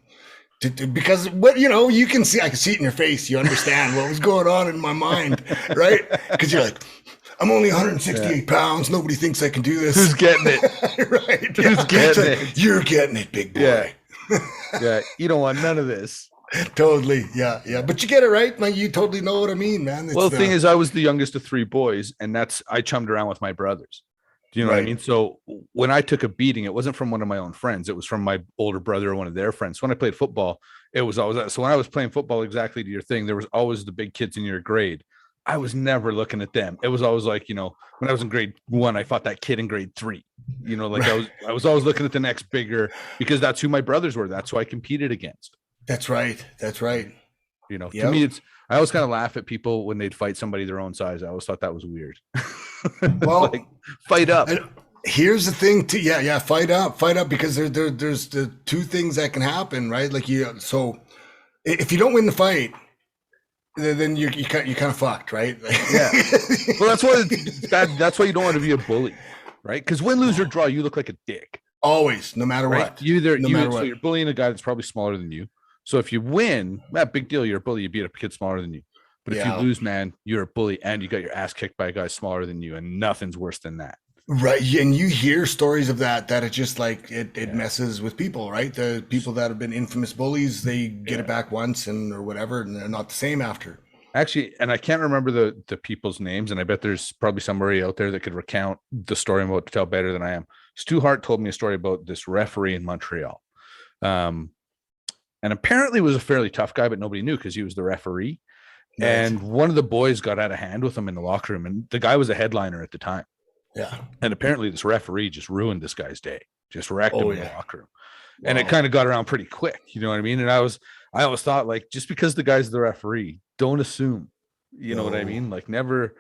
because you can see, I can see it in your face. You understand what was going on in my mind, right? Because you're like, I'm only 168 pounds. Nobody thinks I can do this. Who's getting it? Right. Who's getting it? You're getting it, big boy. Yeah. Yeah. You don't want none of this. Totally. Yeah. But you get it right. Like, you totally know what I mean, man. The thing is, I was the youngest of three boys, and I chummed around with my brothers. Do you know what I mean? So when I took a beating, it wasn't from one of my own friends. It was from my older brother or one of their friends. So when I played football, it was always, so when I was playing football, exactly to your thing, there was always the big kids in your grade. I was never looking at them. It was always like, when I was in grade 1, I fought that kid in grade 3, I was always looking at the next bigger, because that's who my brothers were. That's who I competed against. That's right. To me, I always kind of laugh at people when they'd fight somebody their own size. I always thought that was weird. Well, fight up. Here's the thing too. Yeah. Fight up, because there's the two things that can happen, right? Like so if you don't win the fight, then you're kind of fucked, right? Yeah. Well, that's why you don't want to be a bully, right? Because win, lose, or draw, you look like a dick. Always, no matter what. So you're bullying a guy that's probably smaller than you. So if you win, that big deal, you're a bully. You beat a kid smaller than you. But if you lose, man, you're a bully and you got your ass kicked by a guy smaller than you, and nothing's worse than that. Right. And you hear stories of that it just like it messes with people, right? The people that have been infamous bullies, they get it back once or whatever, and they're not the same after. Actually, and I can't remember the people's names, and I bet there's probably somebody out there that could recount the story I'm about to tell better than I am. Stu Hart told me a story about this referee in Montreal. And apparently was a fairly tough guy, but nobody knew because he was the referee. Nice. And one of the boys got out of hand with him in the locker room, and the guy was a headliner at the time. Yeah. And apparently this referee just ruined this guy's day, just wrecked him in the locker room. Wow. And it kind of got around pretty quick. You know what I mean? And I always thought, like, just because the guy's the referee, don't assume, you know what I mean? Like, never.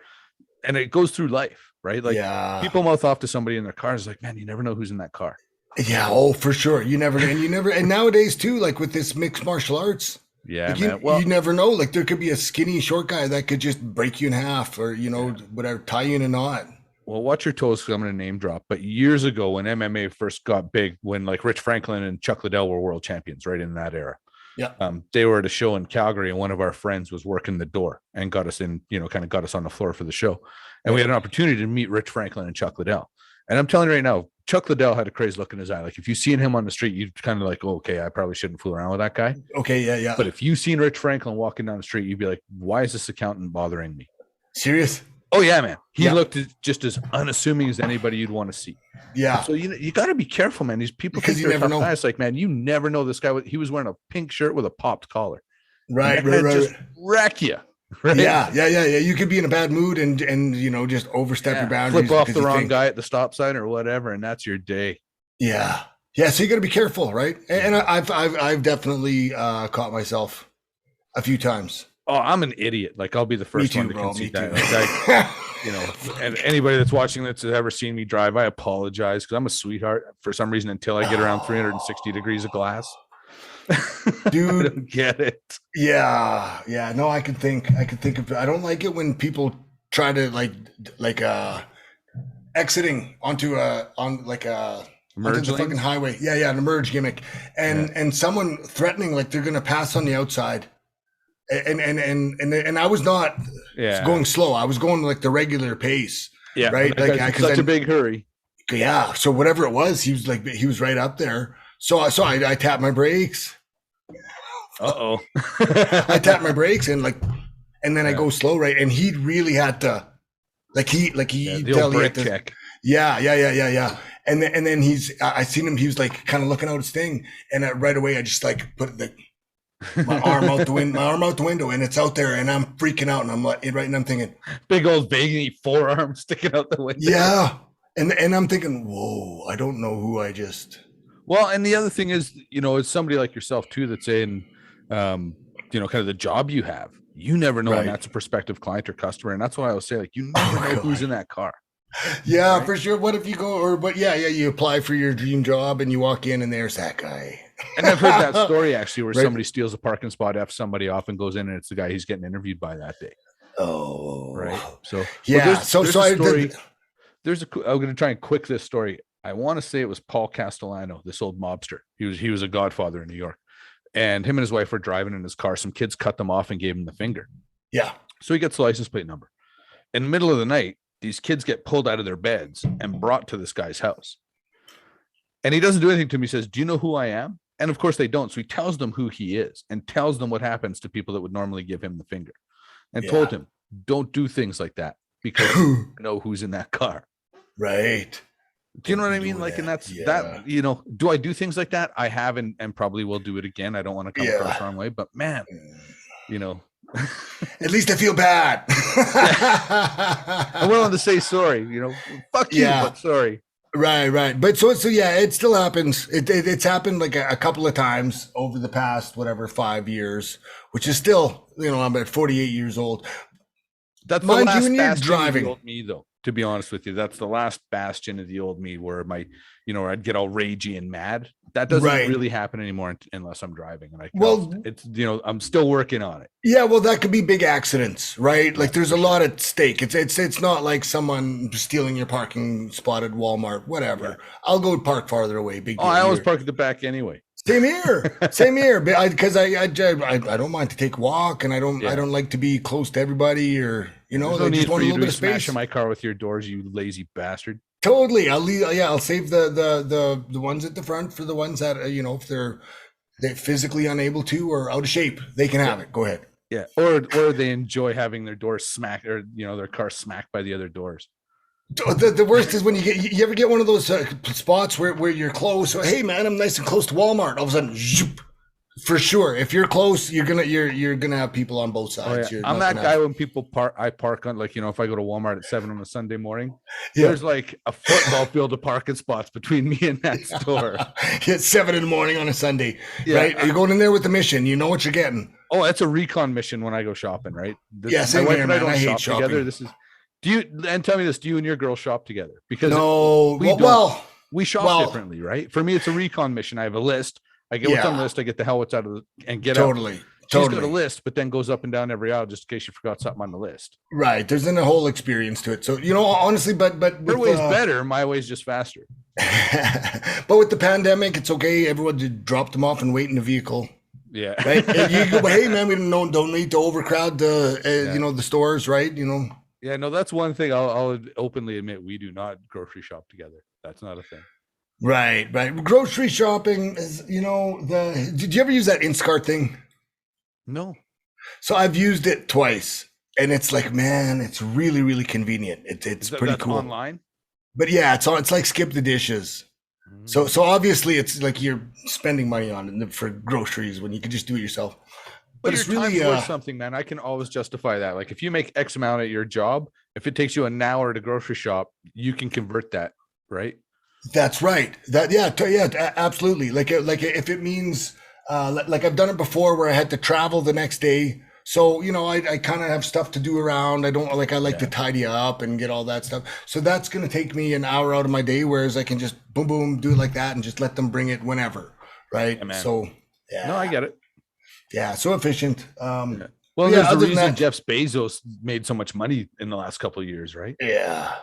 And it goes through life, right? Like, people mouth off to somebody in their cars, like, man, you never know who's in that car. Yeah. Oh, for sure. You never, and nowadays too, like with this mixed martial arts. Yeah. Like you never know. Like there could be a skinny short guy that could just break you in half or, whatever, tie you in a knot. Well, watch your toes, because I'm going to name drop. But years ago when MMA first got big, when like Rich Franklin and Chuck Liddell were world champions, right in that era. Yeah. They were at a show in Calgary, and one of our friends was working the door and got us in, kind of got us on the floor for the show. And we had an opportunity to meet Rich Franklin and Chuck Liddell. And I'm telling you right now, Chuck Liddell had a crazy look in his eye. Like if you seen him on the street, you'd kind of like, oh, okay, I probably shouldn't fool around with that guy. Okay. Yeah. But if you seen Rich Franklin walking down the street, you'd be like, why is this accountant bothering me? Serious? Oh yeah, man. He looked just as unassuming as anybody you'd want to see. Yeah. So you got to be careful, man. These people, because you never know. It's like, man, you never know. This guy, he was wearing a pink shirt with a popped collar. Right. Just wreck you. right? Yeah. You could be in a bad mood and just overstep your boundaries. Flip off because the you wrong think, guy at the stop sign or whatever, and that's your day. Yeah. Yeah. So you got to be careful, right? And I've definitely caught myself a few times. Oh, I'm an idiot. Like I'll be the Me first too, one to bro. Me concede too. that. Like and anybody that's watching that's ever seen me drive, I apologize because I'm a sweetheart for some reason until I get around 360 degrees of glass. Dude, I don't get it. Yeah. No, I could think of. I don't like it when people try to like exiting onto onto the fucking highway. Yeah, an emerge gimmick, and someone threatening like they're gonna pass on the outside, and I was not going slow. I was going like the regular pace. Yeah, right. Like such a big hurry. Yeah. So whatever it was, he was right up there. So I tapped my brakes. Uh-oh. I tapped my brakes and then I go slow, right? And he really had to the old brake check. Yeah. And then I seen him, he was like kind of looking out his thing, and right away I just like put my arm out the window, and it's out there, and I'm freaking out, and I'm like, right, and I'm thinking, big old baggy forearm sticking out the window. Yeah. And I'm thinking, whoa, I don't know who I just. Well, and the other thing is, it's somebody like yourself too that's in, kind of the job you have. You never know when that's a prospective client or customer, and that's why I always say, like, you never know who's in that car. Yeah, right? For sure. What if you you apply for your dream job and you walk in and there's that guy. And I've heard that story actually, where somebody steals a parking spot, F's somebody off, and goes in, and it's the guy he's getting interviewed by that day. Oh, right. So yeah. I'm going to try and quick this story. I want to say it was Paul Castellano, this old mobster. He was a godfather in New York, and him and his wife were driving in his car. Some kids cut them off and gave him the finger. Yeah. So he gets the license plate number. In the middle of the night, these kids get pulled out of their beds and brought to this guy's house. And he doesn't do anything to me. He says, "Do you know who I am?" And of course they don't. So he tells them who he is and tells them what happens to people that would normally give him the finger, and told him, don't do things like that because you know who's in that car. Right. Do you know what I mean? Like, and that's that, do I do things like that? I have, and probably will do it again. I don't want to come across the wrong way, but man, at least I feel bad. I went on to say sorry, fuck you, but sorry. Right. But so yeah, it still happens. It's happened like a couple of times over the past, 5 years, which is still, I'm at 48 years old. That's the last bastion of the old me, though. To be honest with you, that's the last bastion of the old me where I'd get all ragey and mad. That doesn't really happen anymore unless I'm driving. And it's I'm still working on it. Yeah, well, that could be big accidents, right? Like there's a lot at stake. It's not like someone stealing your parking spot at Walmart, whatever. Yeah. I'll go park farther away. Big deal. I always park at the back anyway. Same here. Because I don't mind to take a walk, and I don't like to be close to everybody, or no need for you to be smashing my car with your doors, you lazy bastard. Totally. I'll save the ones at the front for the ones that if they're physically unable to or out of shape, they can have it. Go ahead. Yeah, or they enjoy having their doors smacked, or their car smacked by the other doors. The worst is when you ever get one of those spots where you're close. So, hey man, I'm nice and close to Walmart. All of a sudden, zoop, for sure. If you're close, you're gonna have people on both sides. I'm that guy when people park. I park on if I go to Walmart at 7 on a Sunday morning, there's like a football field of parking spots between me and that store. It's 7 in the morning on a Sunday, right? You're going in there with the mission. You know what you're getting. Oh, that's a recon mission when I go shopping, right? Same here, man. I hate shopping. Together. Do you and your girl shop together? Because we shop differently, right? For me, it's a recon mission. I have a list. I get what's on the list. I get the hell what's out of the and get totally. Out. She's got a list, but then goes up and down every aisle just in case you forgot something on the list. Right. There's a whole experience to it. So honestly, but her way's better. My way's just faster. But with the pandemic, it's okay. Everyone just dropped them off and wait in the vehicle. Yeah. Right. You go, hey man, we don't need to overcrowd the stores, right? Yeah, no, that's one thing I'll openly admit, we do not grocery shop together. That's not a thing. Right. Grocery shopping is, did you ever use that Instacart thing? No. So I've used it twice, and it's like, man, it's really, really convenient. It's pretty cool. Online? But yeah, it's like skip the dishes. So obviously it's like you're spending money on it for groceries when you can just do it yourself. But it's your time's really, worth something, man. I can always justify that. Like if you make X amount at your job, if it takes you an hour to grocery shop, you can convert that, right? that's right. Absolutely. Like if it means, like I've done it before where I had to travel the next day. So, I kind of have stuff to do around. I don't like, I like to Yeah. tidy up and get all that stuff. So that's going to take me an hour out of my day, whereas I can just boom, boom, do it like that and just let them bring it whenever. Right. Yeah, man. So, No, I yeah. get it. Yeah. So efficient. Yeah. Well, But yeah, there's a other than reason that, Jeff Bezos made so much money in the last couple of years, right? yeah.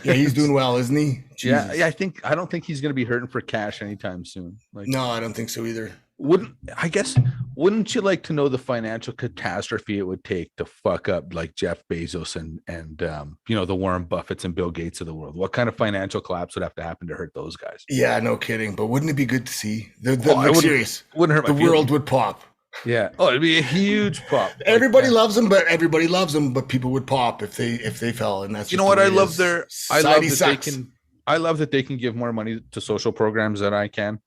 He's doing well, isn't he? Yeah, Jesus. I don't think he's going to be hurting for cash anytime soon. Like, No, I don't think so either. wouldn't you like to know the financial catastrophe it would take to fuck up like Jeff Bezos and the Warren Buffetts and Bill Gates of the world? What kind of financial collapse would have to happen to hurt those guys? Yeah, no kidding. But wouldn't it be good to see? I Like serious. wouldn't hurt The my world feelings. would pop. Yeah. Oh, it'd be a huge pop. Like, Everybody loves them, but people would pop if they fell, and that's you just know what? the way I it love is. their Society sucks. I love that they can give more money to social programs than I can.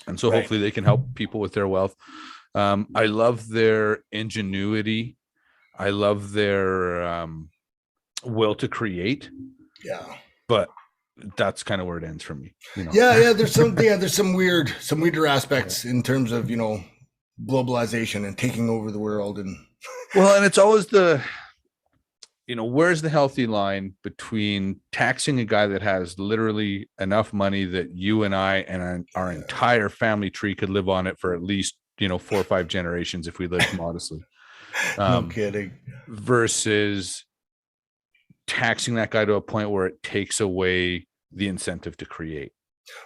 And so Right. hopefully they can help people with their wealth. I love their ingenuity. I love their will to create, Yeah. but that's kind of where it ends for me. Yeah. There's some weirder aspects in terms of globalization and taking over the world and Well, and it's always where's the healthy line between taxing a guy that has literally enough money that you and I and our entire family tree could live on it for at least 4 or 5 generations if we lived modestly, no kidding. versus taxing that guy to a point where it takes away the incentive to create.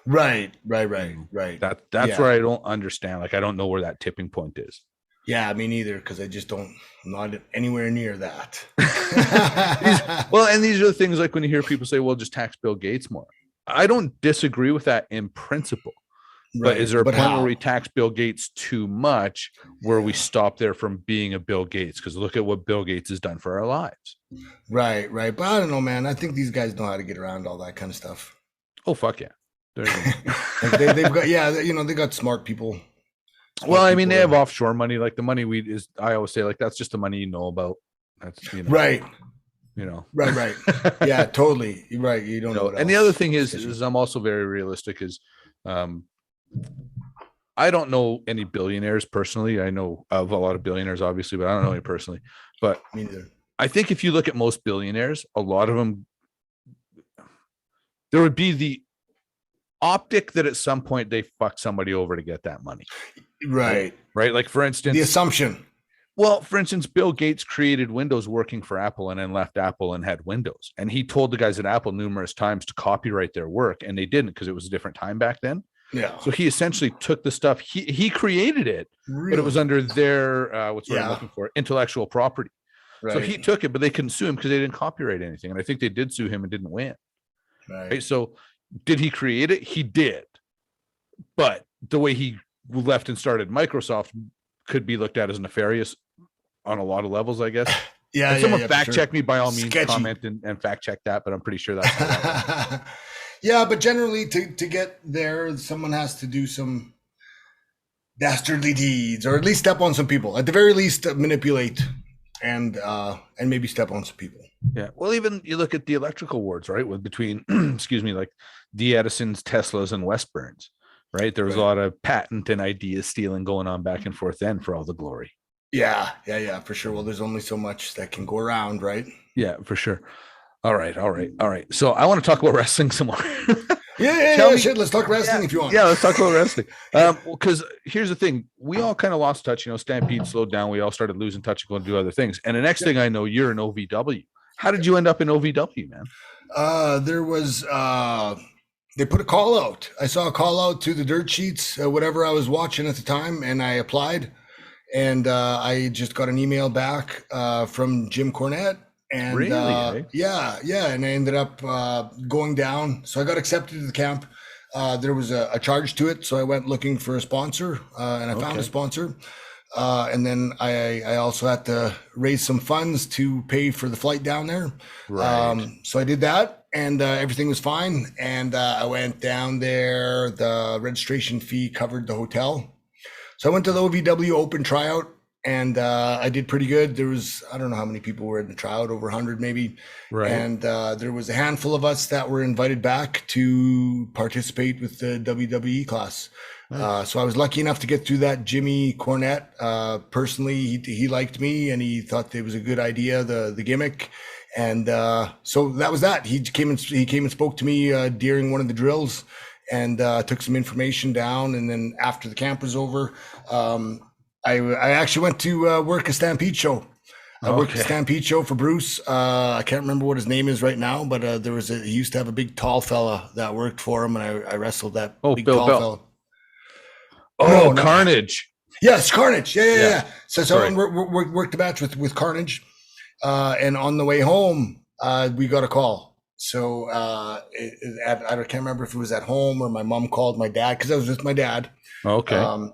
Right. That's Yeah. where I don't understand. Like I don't know where that tipping point is. Yeah, me neither, because I'm not anywhere near that. And these are the things like when you hear people say, well, just tax Bill Gates more. I don't disagree with that in principle. But is there a point where we tax Bill Gates too much where we stop there from being a Bill Gates? Because look at what Bill Gates has done for our lives. Right. But I don't know, man. I think these guys know how to get around all that kind of stuff. Oh, fuck yeah. Like they've got, they got smart people. Well, I mean, they have offshore money. Like the money I always say, like, that's just the money you know about. That's, right. Right. Yeah, totally. You're right. You don't know. And the other thing is I'm also very realistic is, I don't know any billionaires personally. I know of a lot of billionaires, obviously, but I don't know any personally. But me neither. I think if you look at most billionaires, a lot of them, there would be the optic that at some point they fuck somebody over to get that money. Right. Like for instance, the assumption. Well, for instance, Bill Gates created Windows working for Apple and then left Apple and had Windows. And he told the guys at Apple numerous times to copyright their work, and they didn't because it was a different time back then. Yeah. So he essentially took the stuff, he created it, but it was under their, what's what I'm looking for, intellectual property. Right. So he took it, but they couldn't sue him because they didn't copyright anything. And I think they did sue him and didn't win. Right. So did he create it? He did. But the way he left and started Microsoft could be looked at as nefarious on a lot of levels, I guess. Yeah. If someone fact check me, by all means, sketchy. Comment and fact check that, but I'm pretty sure that's yeah, but generally to get there, someone has to do some dastardly deeds, or at least step on some people. At the very least, manipulate and maybe step on some people. Yeah. Well, even you look at the electrical wars, right? With between, excuse me, like the Edisons, Teslas, and Westburns, right? There was a lot of patent and idea stealing going on back and forth then for all the glory. Yeah, for sure. Well, there's only so much that can go around, right? Yeah, for sure. All right. So I want to talk about wrestling some more. Shit. Let's talk wrestling if you want. Yeah, let's talk about wrestling. Because here's the thing. We all kind of lost touch. Stampede slowed down. We all started losing touch and going to do other things. And the next thing I know, you're in OVW. How did you end up in OVW, man? There was... they put a call out. I saw a call out to the dirt sheets, whatever I was watching at the time, and I applied. And I just got an email back from Jim Cornette. And really? Yeah. And I ended up going down. So I got accepted to the camp. There was a charge to it. So I went looking for a sponsor and I found a sponsor. And then I also had to raise some funds to pay for the flight down there. Right. So I did that and everything was fine. And I went down there. The registration fee covered the hotel. So I went to the OVW open tryout and I did pretty good. There was, I don't know how many people were in the tryout, over 100 maybe. Right. And there was a handful of us that were invited back to participate with the WWE class. Nice. So I was lucky enough to get through that. Jimmy Cornette, personally, he liked me and he thought it was a good idea, the gimmick. And so that was that. He came and spoke to me during one of the drills and took some information down. And then after the camp was over, I actually went to work a Stampede show. I worked a Stampede show for Bruce. I can't remember what his name is right now, but he used to have a big tall fella that worked for him, and I wrestled that big Bill tall Bell. fella. Oh, no, Carnage. Yes, Carnage. Yeah. So I worked a match with Carnage, and on the way home, we got a call. So I can't remember if it was at home or my mom called my dad because I was with my dad. Okay.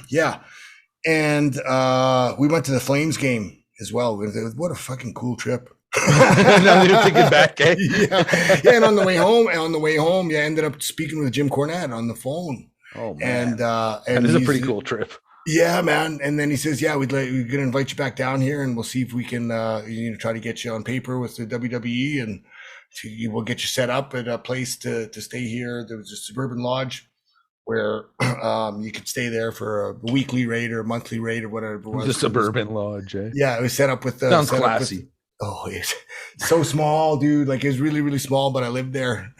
Yeah. And we went to the Flames game as well. What a fucking cool trip. Now you're thinking back, eh? Yeah. And on the way home, I ended up speaking with Jim Cornette on the phone. Oh man. And that is a pretty cool trip. Yeah, man. And then he says, yeah, we're going to invite you back down here and we'll see if we can try to get you on paper with the WWE and we'll get you set up at a place to stay here. There was a suburban lodge where you could stay there for a weekly rate or a monthly rate or whatever it was. The suburban lodge, eh? Yeah, it was set up with the sounds classy. It's so small, dude. Like it was really, really small, but I lived there.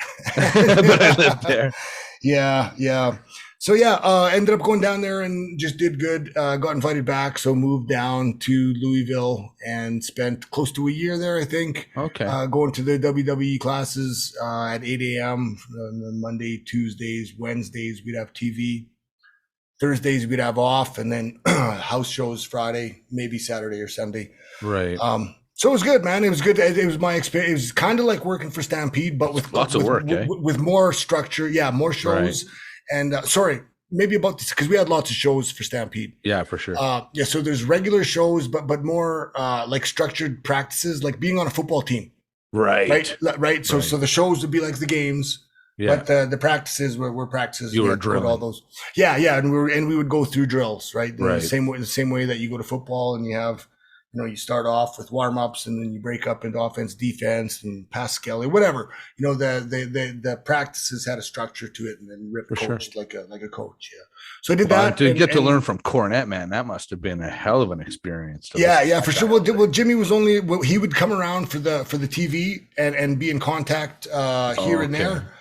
Yeah. So ended up going down there and just did good. Got invited back, so moved down to Louisville and spent close to a year there, I think. Okay. Going to the WWE classes at 8 a.m. Monday, Tuesdays, Wednesdays we'd have TV. Thursdays we'd have off, and then house shows Friday, maybe Saturday or Sunday. Right. So it was good, man. It was good. It was my experience. It was kind of like working for Stampede, but with lots of work, with more structure. Yeah, more shows. Right. And maybe about this because we had lots of shows for Stampede. Yeah, for sure. So there's regular shows, but more like structured practices, like being on a football team. Right. Right. So the shows would be like the games. Yeah. But the practices were practices. You were drilling all those. Yeah, and we would go through drills, right? Right. The same way that you go to football and you have. You start off with warm-ups and then you break up into offense, defense, and pass scaling, whatever. The practices had a structure to it, and then Rip coached like a coach. Yeah. So I did that. To get to learn from Cornette, man, that must have been a hell of an experience. Yeah, for sure. Well, Jimmy was he would come around for the TV and be in contact here and there.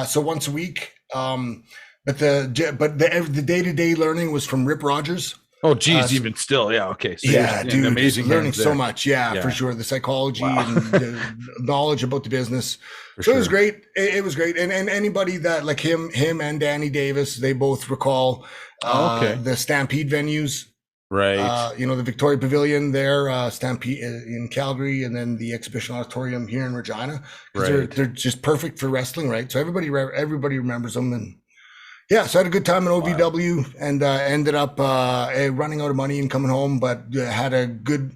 So once a week. But the day-to-day learning was from Rip Rogers. Oh, geez, even still. Yeah. Okay. So dude, amazing. Learning so much. Yeah, for sure. The psychology and the knowledge about the business. It was great. It was great. And anybody that like him and Danny Davis, they both recall the Stampede venues. Right. The Victoria Pavilion there, Stampede in Calgary, and then the Exhibition Auditorium here in Regina. Right. They're just perfect for wrestling, right? So everybody remembers them. And yeah, so I had a good time in OVW and ended up running out of money and coming home, but had a good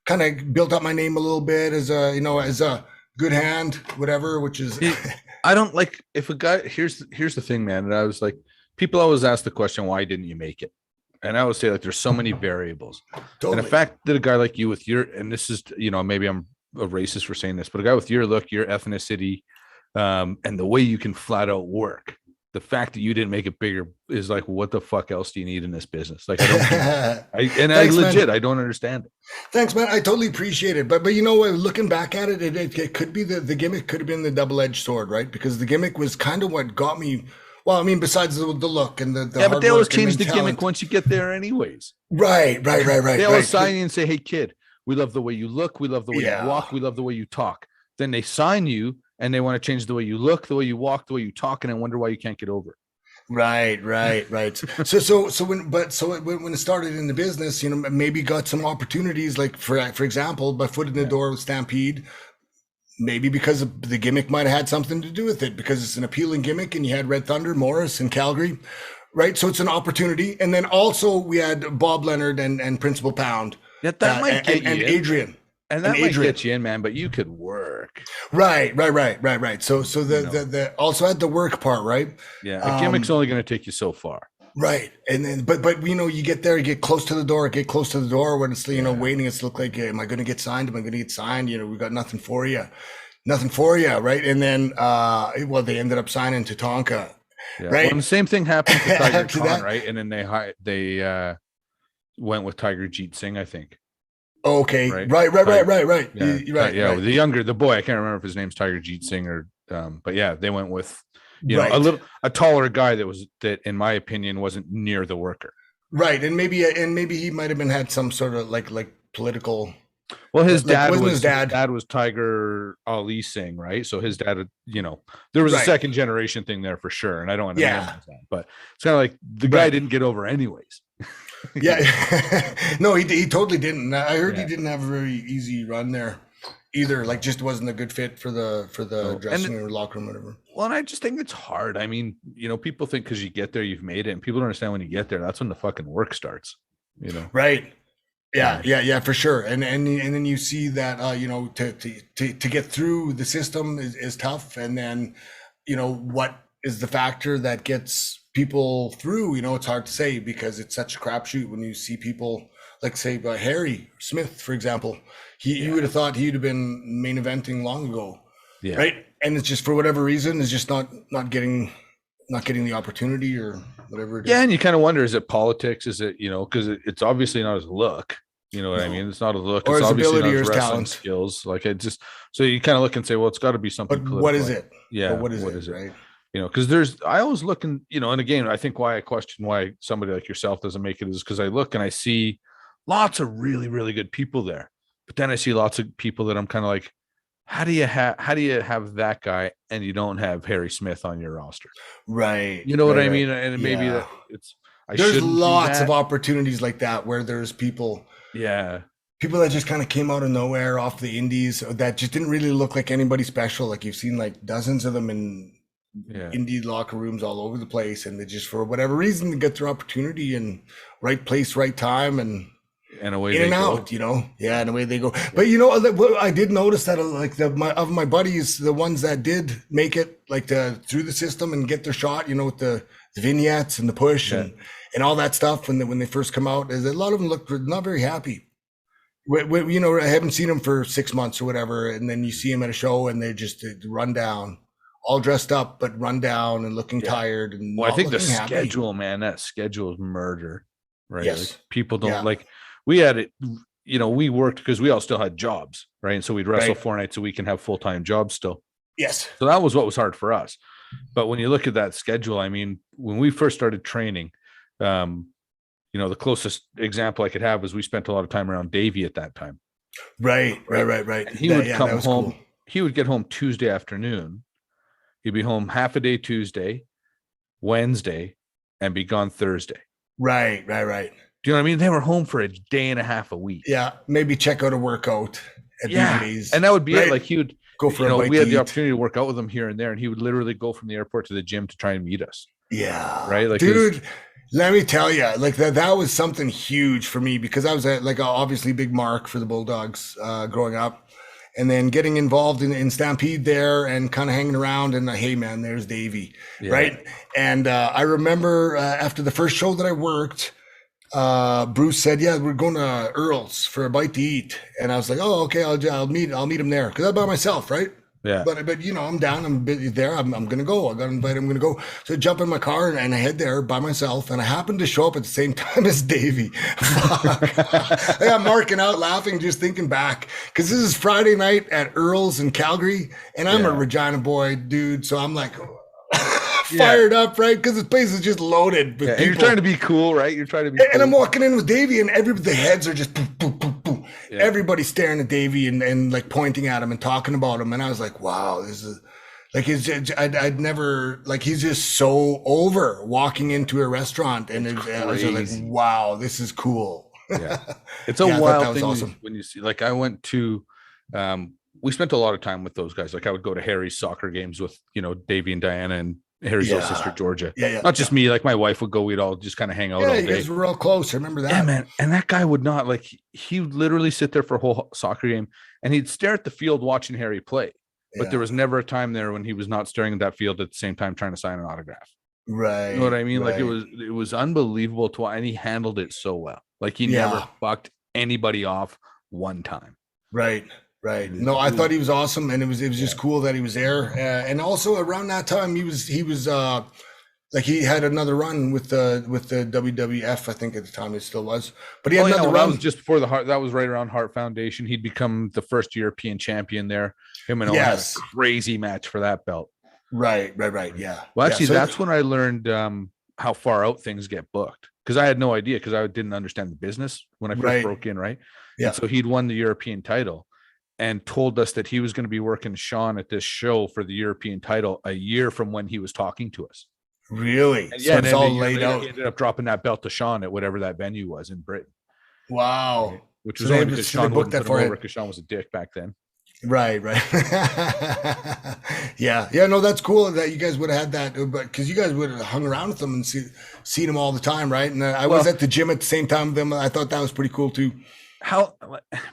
kind of built up my name a little bit as a good hand, whatever, which is I don't like if a guy here's the thing, man. And I was like, people always ask the question, why didn't you make it? And I always say, like, there's so many variables. Totally. And the fact that a guy like you with your, and this is, maybe I'm a racist for saying this, but a guy with your look, your ethnicity, and the way you can flat out work, the fact that you didn't make it bigger is like, what the fuck else do you need in this business? Like, I don't understand it. Thanks, man. I totally appreciate it. But looking back at it, it could be the gimmick could have been the double-edged sword, right? Because the gimmick was kind of what got me. Well, I mean, besides the look and the but they always change the gimmick once you get there, anyways. Right. They always sign you and say, "Hey, kid, we love the way you look, we love the way you walk, we love the way you talk." Then they sign you, and they want to change the way you look, the way you walk, the way you talk, and I wonder why you can't get over it. Right. So when it started in the business, maybe got some opportunities, like for example, by foot in the door with Stampede. Maybe because the gimmick might have had something to do with it, because it's an appealing gimmick and you had Red Thunder, Morris, and Calgary, right? So it's an opportunity. And then also we had Bob Leonard and Principal Pound. That might get you and in. Adrian. And that might get you in, man, but you could work. Right. So the also had the work part, right? Yeah, a gimmick's only going to take you so far. Right. And then, but you get there, you get close to the door, when it's, waiting, it's look like, am I going to get signed? Am I going to get signed? We got nothing for you. Nothing for you. Right. And then, well, they ended up signing to Tonka. Yeah. Right. Well, and the same thing happened to Tiger After Khan, that- right? And then they went with Tiger Jeet Singh, I think. Okay. Right. Right. Yeah, Right. yeah. Right. The boy, I can't remember if his name's Tiger Jeet Singh or, but yeah, they went with, Right. a taller guy that in my opinion wasn't near the worker. Right. And maybe he might have been had some sort of like political. Well, his Like, dad wasn't was his dad- was Tiger Ali Singh, right? So his dad, there was a Right. second generation thing there for sure, and I don't want to Yeah. minimize that, but it's kind of like the guy Right. didn't get over anyways. Yeah. No, he totally didn't. I heard Yeah. he didn't have a very easy run there either. Like, just wasn't a good fit for the No. dressing room or locker room, whatever. Well, and I just think it's hard. I mean, people think because you get there, you've made it, and people don't understand when you get there, that's when the fucking work starts. Right. Yeah, for sure. And then you see that to get through the system is tough. And then, what is the factor that gets people through? It's hard to say because it's such a crapshoot when you see people like, say, Harry Smith, for example. You would have thought he'd have been main eventing long ago. Yeah. Right. And it's just for whatever reason is just not getting the opportunity or whatever it is. Yeah, and you kind of wonder, is it politics? Is it, because it's obviously not his look. You know what I mean? It's not a look. Or it's his obviously ability not or his his wrestling talent. skills. Like, so you kind of look and say, well, it's got to be something But political. what is it? Yeah. But what is it? Right. Because I always look and, and again, I think why I question why somebody like yourself doesn't make it is because I look and I see lots of really, really good people there. But then I see lots of people that I'm kind of like, how do you have that guy and you don't have Harry Smith on your roster? Right. You know what right, I mean? right. And maybe that there's lots of opportunities like that where there's people that just kind of came out of nowhere off the indies that just didn't really look like anybody special. Like, you've seen like dozens of them in indie locker rooms all over the place, and they just, for whatever reason, they get their opportunity and right place, right time, and away in and out, yeah, and away they go. But I did notice that like of my buddies, the ones that did make it like through the system and get their shot, with the vignettes and the push and all that stuff when they first come out, is a lot of them looked not very happy. I haven't seen them for 6 months or whatever, and then you see them at a show and they just run down, all dressed up but run down and looking tired. And I think the happy. schedule, man, that schedule is murder, right? Yes. Like, people don't like. We had it, we worked because we all still had jobs, right? And so we'd wrestle 4 nights a week and have full-time jobs still. Yes. So that was what was hard for us. But when you look at that schedule, I mean, when we first started training, the closest example I could have was we spent a lot of time around Davey at that time. Right. And he would come home. Cool. He would get home Tuesday afternoon. He'd be home half a day Tuesday, Wednesday, and be gone Thursday. Right. Do you know what I mean? They were home for a day and a half a week. Yeah, maybe check out a workout at these days. And that would be it. Like, he would go for a bite. We had the opportunity to work out with him here and there, and he would literally go from the airport to the gym to try and meet us. Yeah. Right? Like, dude, let me tell you, like that was something huge for me because I was like obviously big mark for the Bulldogs growing up. And then getting involved in Stampede there and kind of hanging around and hey man, there's Davey, right? And I remember after the first show that I worked, Bruce said, "Yeah, we're going to Earl's for a bite to eat," and I was like, "Oh, okay, I'll meet him there because I'm by myself, right?" Yeah. But I'm down. I'm there. I'm gonna go. I got invited. I'm gonna go. So I jump in my car and I head there by myself. And I happened to show up at the same time as Davey. Fuck. I'm marking out, laughing, just thinking back because this is Friday night at Earl's in Calgary, and I'm a Regina boy, dude. So I'm like fired up, right? Because this place is just loaded with people. You're trying to be cool, right? You're trying to be. And I'm walking in with Davey, and the heads are just boom, boom, boom, boom. Yeah. Everybody's staring at Davey and like pointing at him and talking about him. And I was like, wow, this is like, I'd never, like, he's just so over walking into a restaurant. And I was like, wow, this is cool. Yeah. It's a wild thing awesome. When you see, like, I went to, we spent a lot of time with those guys. Like, I would go to Harry's soccer games with, Davey and Diana and Harry's little sister Georgia. Not just me, like my wife would go, we'd all just kind of hang out all day. You guys were real close. I remember that. Yeah, man. And that guy would not, like, he would literally sit there for a whole soccer game and he'd stare at the field watching Harry play. But there was never a time there when he was not staring at that field at the same time trying to sign an autograph. You know what Right. I mean? Like Right. it was unbelievable to, and he handled it so well. Like he never Yeah. fucked anybody off one time. Right. It Right. was, No, it I was thought he was awesome, and it was yeah. just cool that he was there. And also around that time, he was like he had another run with the WWF. I think at the time it still was, but he Oh had yeah, another well that was run. just before the Heart. That was right around Heart Foundation. He'd become the first European champion there. Him and Owen had a Yes. crazy match for that belt. Right. Right. Right. Yeah. Well, Yeah. actually, So that's when I learned how far out things get booked because I had no idea because I didn't understand the business when I first right. broke in, right? And Yeah. so he'd won the European title and told us that he was going to be working Sean at this show for the European title a year from when he was talking to us. Really. And So yeah, and it's then a all year laid later, out. he ended up dropping that belt to Sean at whatever that venue was in Britain, Wow. right? Which So was only because they Sean booked wouldn't that put him for over him. because Sean was a dick back then. Right, right. Yeah, yeah. No, that's cool that you guys would have had that, but because you guys would have hung around with them and seen them all the time, right? And I was Well, at the gym at the same time with them. I thought that was pretty cool too. how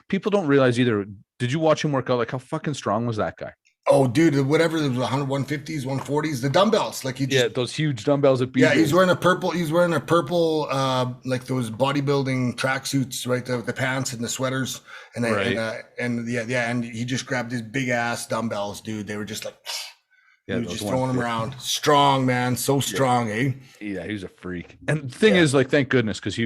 people don't realize either. Did you watch him work out? Like how fucking strong was that guy? Oh, dude, whatever it was, 100, 150s, 140s, the dumbbells, like he just, Yeah, those huge dumbbells at yeah, BJ's. he's wearing a purple, like those bodybuilding tracksuits, right? The pants and the sweaters, Right. and yeah, yeah, and he just grabbed his big ass dumbbells, dude. They were just like, Yeah, he was those just throwing them 150. around. Strong, man, so strong, eh? Yeah, he was a freak. And the thing Yeah. is, like, thank goodness, because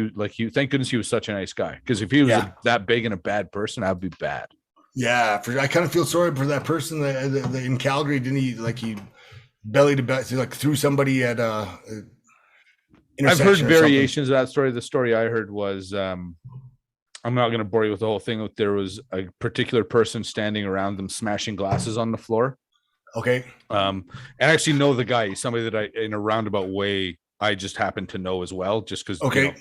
thank goodness he was such a nice guy. Because if he was Yeah. that big and a bad person, that'd be bad. Yeah, I kind of feel sorry for that person that in Calgary. Didn't he like he belly to belly like threw somebody at a I've heard intersection or something? variations of that story. The story I heard was, I'm not going to bore you with the whole thing. There was a particular person standing around them, smashing glasses on the floor. Okay. And I actually know the guy. He's somebody that in a roundabout way, I just happen to know as well, just because Okay.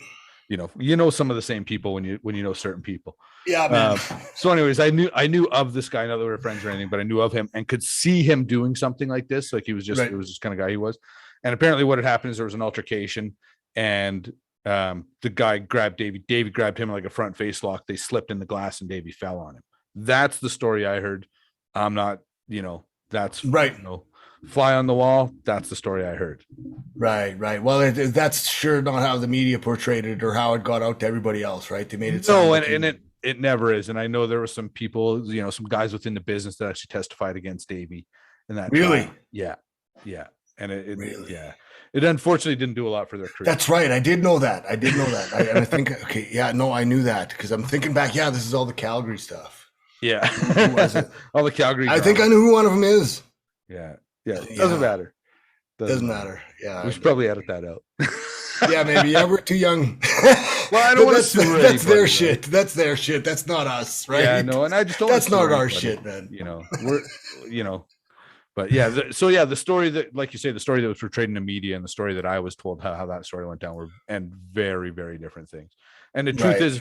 you know some of the same people when you know certain people. Yeah, man. So anyways, I knew of this guy, not that we were friends or anything, but I knew of him and could see him doing something like this. Like he was just, Right. it was just kind of guy he was. And apparently what had happened is there was an altercation and the guy grabbed Davey. Davey grabbed him like a front face lock. They slipped in the glass and Davey fell on him. That's the story I heard. I'm not, that's Right. Fly on the wall. That's the story I heard. Right, right. Well, that's sure not how the media portrayed it or how it got out to everybody else, right? They made it sound No, like and it never is. And I know there were some people, some guys within the business that actually testified against Davey in that Really? trial. Yeah. Yeah. And it Really? yeah. It unfortunately didn't do a lot for their career. That's right. I did know that. And I think, okay, yeah, no, I knew that because I'm thinking back. Yeah, this is all the Calgary stuff. Yeah. Who was it? All the Calgary. I think I knew who one of them is. Yeah. Yeah. It doesn't matter. Doesn't matter. Yeah. We should probably edit that out. Yeah, maybe. Yeah, we're too young. Well, I don't want to sue anybody. That's their shit. That's their shit. That's not us, right? Yeah, no, and I just don't. That's not our anybody. shit, man. But yeah, the story that, like you say, the story that was portrayed in the media and the story that I was told how that story went down were and very, very different things. And the truth is,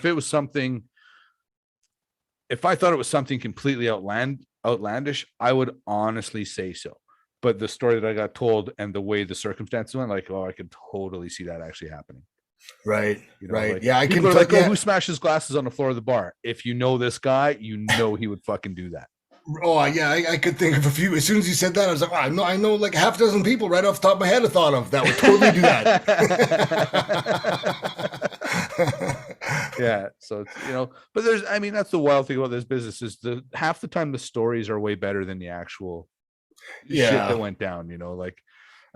if I thought it was something completely outlandish, I would honestly say so. But the story that I got told and the way the circumstances went, like, I could totally see that actually happening. Right. Right. Like, yeah, I can. Like, who smashes glasses on the floor of the bar? If you know this guy, he would fucking do that. Oh yeah, I could think of a few. As soon as you said that, I was like, I know like half a dozen people right off the top of my head I thought of that would totally do that. Yeah. So but that's the wild thing about this business is half the time the stories are way better than the actual shit that went down. Like.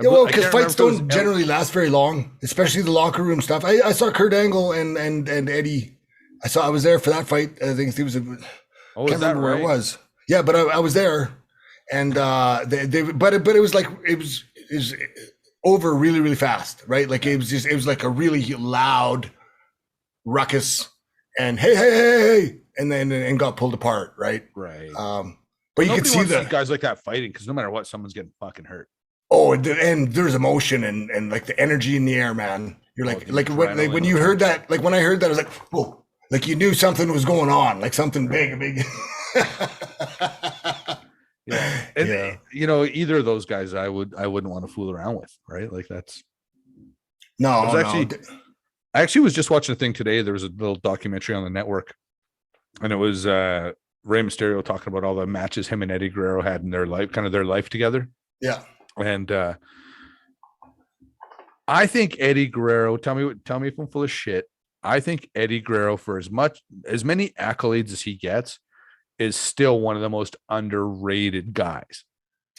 Yeah, well, because fights don't generally last very long, especially the locker room stuff. I saw Kurt Angle and Eddie. I was there for that fight. I think it was. Can't remember where it was. Yeah, but I was there, and but it was like it was over really, really fast, right? Like it was like a really loud ruckus, and hey, and then got pulled apart, right? Right. But you could see the guys like that fighting because no matter what, someone's getting fucking hurt. Oh, and there's emotion and like the energy in the air, man. You're like when you heard that, like when I heard that, I was like, whoa, like you knew something was going on, like something big. Yeah. And either of those guys I wouldn't want to fool around with, right? Like that's I actually was just watching a thing today. There was a little documentary on the network, and it was Rey Mysterio talking about all the matches him and Eddie Guerrero had in their life, kind of their life together. Yeah. And I think Eddie Guerrero, tell me if I'm full of shit. I think Eddie Guerrero, for as many accolades as he gets, is still one of the most underrated guys.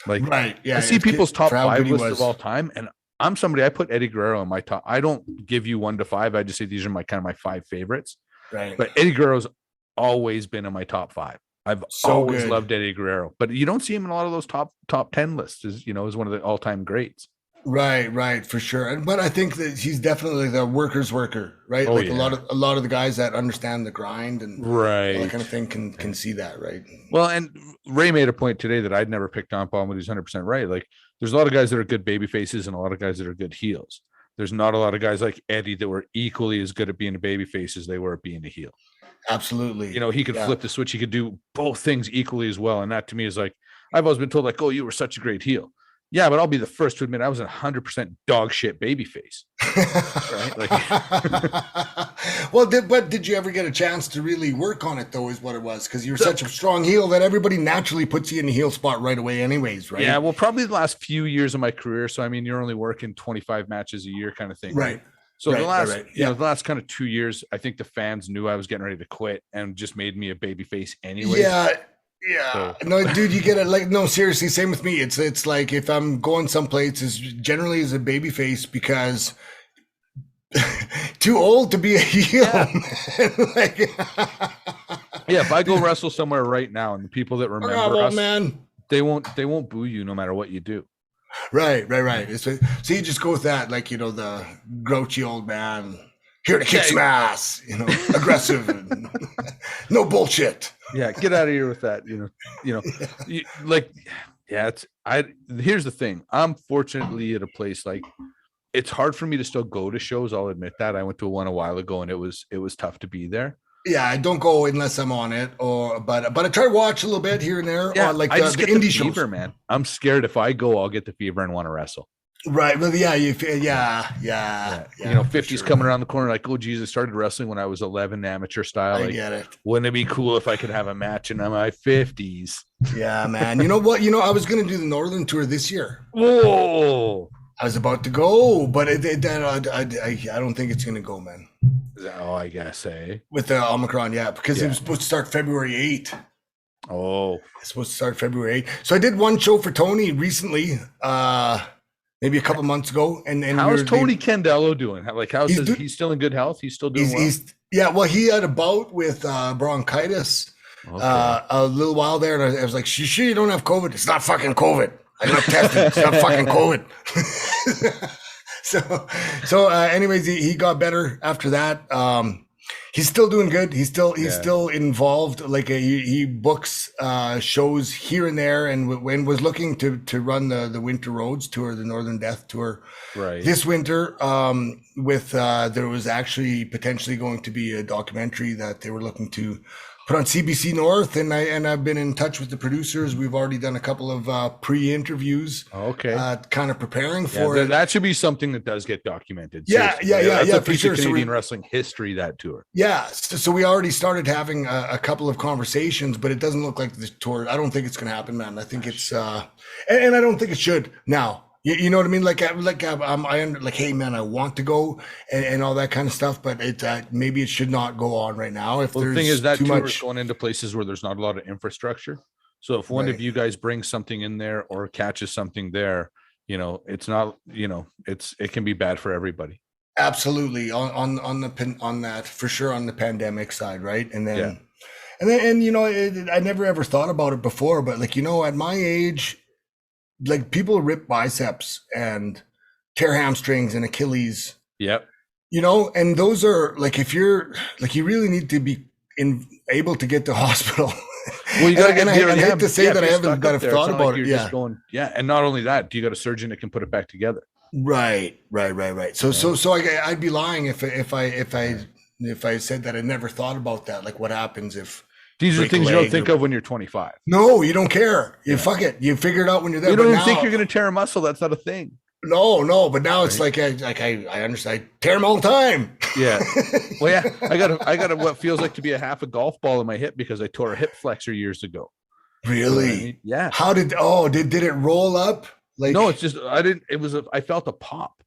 Like, Right. Yeah. I see people's top for how good 5 he lists was. of all time, and I put Eddie Guerrero in my top. I don't give you 1 to 5. I just say these are my 5 favorites. Right. But Eddie Guerrero's always been in my top 5. I've So always good. loved Eddie Guerrero, but you don't see him in a lot of those top 10 lists. As one of the all-time greats. Right, for sure. But I think that he's definitely the worker's worker, right? Oh, Like yeah. a lot of the guys that understand the grind and all Right. that kind of thing can see that, right? Well, and Ray made a point today that I'd never picked on, but he's 100% right. Like, there's a lot of guys that are good baby faces and a lot of guys that are good heels. There's not a lot of guys like Eddie that were equally as good at being a baby face as they were at being a heel. Absolutely. He could flip the switch. He could do both things equally as well. And that to me is like, I've always been told, like, oh, you were such a great heel. Yeah, but I'll be the first to admit I was a 100% dog shit baby face. Right? Like, well, but did you ever get a chance to really work on it, though, is what it was? Because you're such a strong heel that everybody naturally puts you in the heel spot right away anyways, right? Yeah, well, probably the last few years of my career. So, I mean, you're only working 25 matches a year kind of thing. Right. So the last, Yeah. the last kind of 2 years, I think the fans knew I was getting ready to quit and just made me a baby face anyway. Yeah. So. No, dude, you get it. Like, no, seriously, same with me. It's like if I'm going someplace, it's generally as a baby face because too old to be a heel. Yeah. Like, yeah, if I go wrestle somewhere right now and the people that remember us, man, they won't boo you no matter what you do. Right. So you just go with that, like, the grouchy old man here to kick some ass, aggressive, and no bullshit. Yeah, get out of here with that. Here's the thing. I'm fortunately at a place like it's hard for me to still go to shows. I'll admit that. I went to one a while ago and it was tough to be there. Yeah, I don't go unless I'm on it, but I try to watch a little bit here and there. Yeah, or like I just the get indie the fever, shows. man. I'm scared if I go, I'll get the fever and want to wrestle. Right. Well, yeah. 50's sure. coming around the corner. Like, oh, geez, I started wrestling when I was 11, amateur style. Like, I get it. Wouldn't it be cool if I could have a match in my 50s? Yeah, man. You know what? I was going to do the Northern Tour this year. Whoa! I was about to go, but I don't think it's going to go, man. I guess, with the Omicron, because it was supposed to start February 8th. Oh, it's supposed to start February 8th. So I did one show for Tony recently, maybe a couple months ago. And how's Tony Candello doing? He's still in good health? He's still doing well? Well, he had a bout with bronchitis a little while there. And I was like, you sure you don't have COVID? It's not fucking COVID. I got tested. It's not fucking COVID. So anyways, he got better after that. He's still doing good. He's still involved. Like he books shows here and there, and when was looking to run the Winter Roads Tour, the Northern Death Tour, right this winter. With there was actually potentially going to be a documentary that they were looking to put on CBC North, and I've been in touch with the producers. We've already done a couple of pre-interviews. Okay, kind of preparing for it. That should be something that does get documented. Yeah, That's a for piece sure. of Canadian wrestling history, that tour. Yeah, so we already started having a couple of conversations, but it doesn't look like the tour. I don't think it's going to happen, man. I think it's, and I don't think it should now. You know what I mean? Like hey man, I want to go and all that kind of stuff, but maybe it should not go on right now. If there's the thing is that too tour much is going into places where there's not a lot of infrastructure. So if one of you guys brings something in there or catches something there, it's not, it can be bad for everybody. Absolutely on that for sure, on the pandemic side, right? And then I never ever thought about it before, but like at my age, like people rip biceps and tear hamstrings and Achilles. Yep. And those are like, if you're like, you really need to be able to get to hospital. Well, you got to get there. I hate to say that I haven't thought about it. Just going, and not only that, do you got a surgeon that can put it back together? Right. So I'd be lying if I said that I never thought about that. Like, what happens if these are things you don't think of when you're 25? No, you don't care. Fuck it. You figure it out when you're there. You don't even think you're going to tear a muscle. That's not a thing. No. But now it's like I understand. I tear them all the time. Yeah. Well, yeah. I got what feels like to be a half a golf ball in my hip because I tore a hip flexor years ago. Really? Yeah. How did it roll up? Like, no, it's just I felt a pop.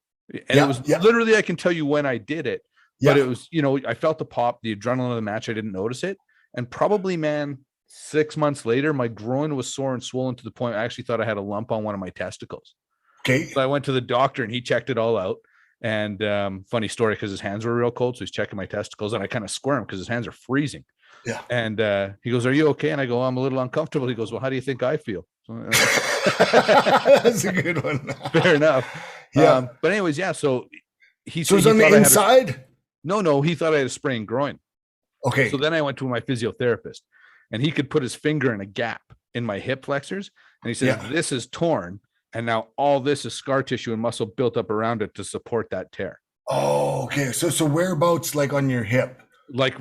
And it was literally, I can tell you when I did it, but it was, I felt the pop, the adrenaline of the match. I didn't notice it. And probably, man, 6 months later, my groin was sore and swollen to the point I actually thought I had a lump on one of my testicles. Okay. So I went to the doctor and he checked it all out. And funny story, because his hands were real cold. So he's checking my testicles and I kind of squirm because his hands are freezing. Yeah. And he goes, "Are you okay?" And I go, "I'm a little uncomfortable." He goes, "Well, how do you think I feel?" So, that's a good one. Fair enough. Yeah. But anyways, yeah. So he So it was on the inside? No, he thought I had a sprained groin. Okay. So then I went to my physiotherapist and he could put his finger in a gap in my hip flexors. And he said, "This is torn. And now all this is scar tissue and muscle built up around it to support that tear." Oh, okay. So whereabouts, like on your hip? Like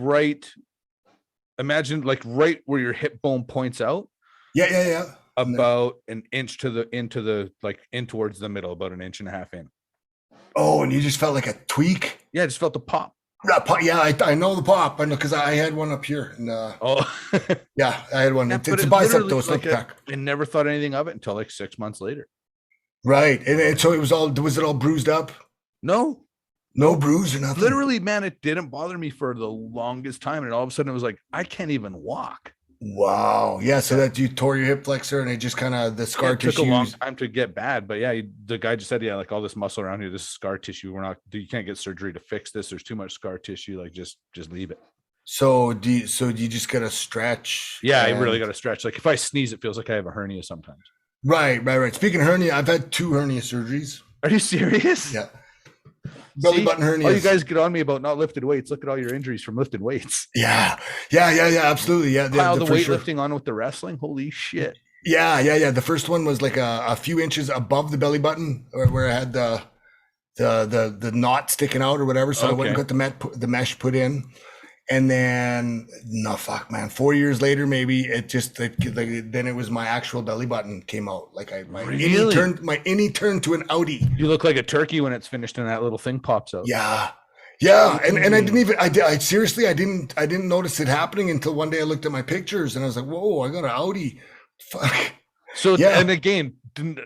imagine like right where your hip bone points out. Yeah. About an inch in towards the middle, about an inch and a half in. Oh, and you just felt like a tweak? Yeah, I just felt the pop. Yeah, I know the pop. I know because I had one up here. And, yeah, I had one. It's a bicep though. It's like I never thought anything of it until like 6 months later. Right, and so was it all bruised up? No bruise or nothing. Literally, man, it didn't bother me for the longest time, and all of a sudden it was like I can't even walk. Wow. Yeah. So that you tore your hip flexor, and it just kind of the scar tissue. Took a long time to get bad, but yeah, the guy just said, like all this muscle around here, this is scar tissue. You can't get surgery to fix this. There's too much scar tissue. Like just leave it. So do you just gotta stretch? Yeah, I really gotta stretch. Like if I sneeze, it feels like I have a hernia sometimes. Right. Speaking of hernia, I've had 2 hernia surgeries. Are you serious? Yeah. Belly button hernias. All you guys get on me about not lifted weights. Look at all your injuries from lifted weights. Yeah. Absolutely. Yeah. Pile the weightlifting on with the wrestling. Holy shit. Yeah. The first one was like a few inches above the belly button, where I had the knot sticking out or whatever. So I went and got the mesh put in. And then, 4 years later, maybe it just then it was my actual belly button came out. Like my innie turned to an outie. You look like a turkey when it's finished and that little thing pops out. Yeah. And I didn't even, I seriously, I didn't notice it happening until one day I looked at my pictures and I was like, whoa, I got an outie. Fuck. So, and again,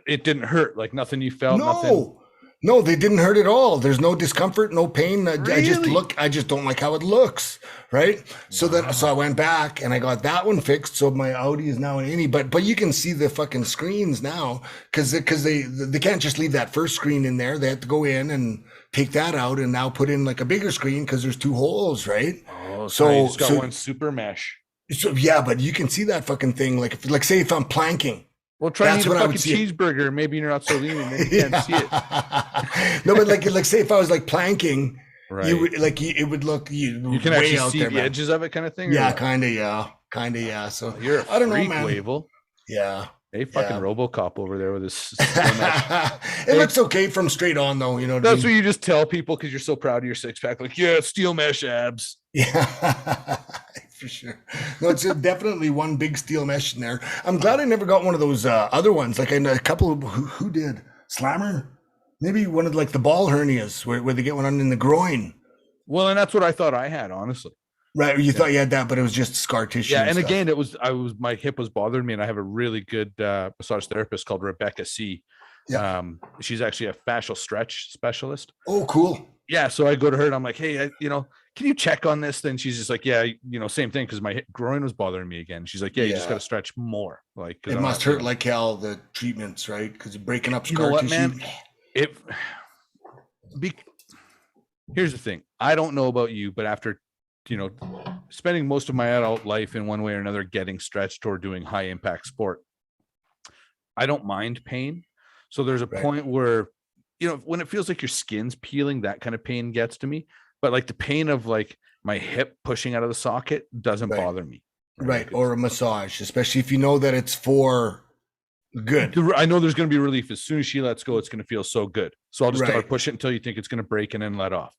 it didn't hurt, like nothing you felt. Nothing. No, they didn't hurt at all. There's no discomfort, no pain. Really? I just don't like how it looks. Right. So I went back and I got that one fixed. So my Audi is now an innie, but you can see the fucking screens now because they can't just leave that first screen in there. They have to go in and take that out and now put in like a bigger screen because there's 2 holes. Right. Oh, so you just got one super mesh. So yeah, but you can see that fucking thing. Like say if I'm planking. Well, try to eat a fucking cheeseburger. Maybe you're not so lean and then you can't see it. No, but like say if I was like planking, right. it would look you can actually see the edges of it, kind of thing. Yeah, kind of. Yeah. So you're a freak, I don't know, man. Wavell. Yeah. Hey, fucking RoboCop over there with his. It looks okay from straight on, though. You know. That's what you just tell people because you're so proud of your 6-pack. Like, yeah, steel mesh abs. Yeah. For sure. No, it's definitely one big steel mesh in there. I'm glad I never got one of those other ones. Like a couple of who did Slammer, maybe one of like the ball hernias where they get one in the groin. Well, and that's what I thought I had, honestly. Right, you thought you had that, but it was just scar tissue. Yeah, and again, my hip was bothering me, and I have a really good massage therapist called Rebecca C. Yeah, she's actually a fascial stretch specialist. Oh, cool. Yeah, so I go to her and I'm like, hey, can you check on this? Then she's just like, yeah, same thing because my groin was bothering me again. She's like, yeah, you just got to stretch more. Like it must hurt like hell, the treatments, right? Because you're breaking up scar tissue. Man? Here's the thing. I don't know about you, but after spending most of my adult life in one way or another getting stretched or doing high impact sport, I don't mind pain. So there's a point where when it feels like your skin's peeling, that kind of pain gets to me. But like the pain of like my hip pushing out of the socket doesn't bother me. Right. Or a massage, especially if you know that it's for good. I know there's going to be relief. As soon as she lets go, it's going to feel so good. So I'll just tell her, push it until you think it's going to break and then let off.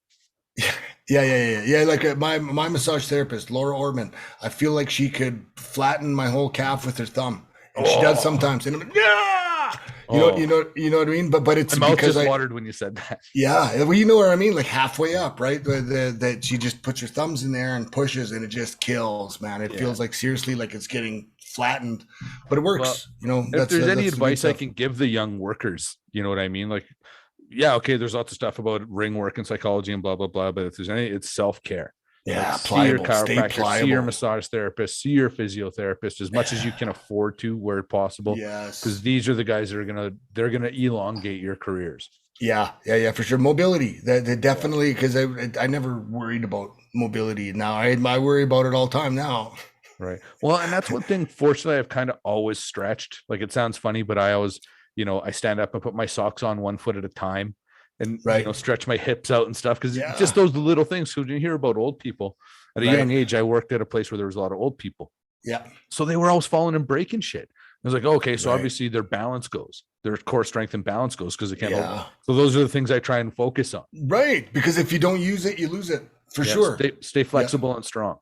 Yeah. Like my massage therapist, Laura Orman, I feel like she could flatten my whole calf with her thumb. And she does sometimes. And I'm like, you know what I mean? But it's my mouth because just watered when you said that. Yeah, well, you know what I mean, like halfway up, right? That she just puts her thumbs in there and pushes, and it just kills, man. It feels like seriously like it's getting flattened, but it works. Well, if there's any advice I can give the young workers, you know what I mean? Like yeah, okay, there's lots of stuff about ring work and psychology and blah blah blah, but if there's any, it's self-care. Yeah, like, see your pliable, stay chiropractor, see your pliable. massage therapist, see your physiotherapist as much as you can afford to where possible. Yes. Because these are the guys that are they're gonna elongate your careers. Yeah, for sure. Mobility. That definitely, because I never worried about mobility. Now I worry about it all the time now. Right. Well, and that's one thing, fortunately, I've kind of always stretched. Like, it sounds funny, but I always, I stand up and put my socks on one foot at a time and, stretch my hips out and stuff. Cause just those little things. So you hear about old people at a young age, I worked at a place where there was a lot of old people. Yeah. So they were always falling and breaking shit. I was like, okay, so obviously their balance goes, their core strength and balance goes because they can't. So those are the things I try and focus on. Right. Because if you don't use it, you lose it for sure. Stay flexible and strong.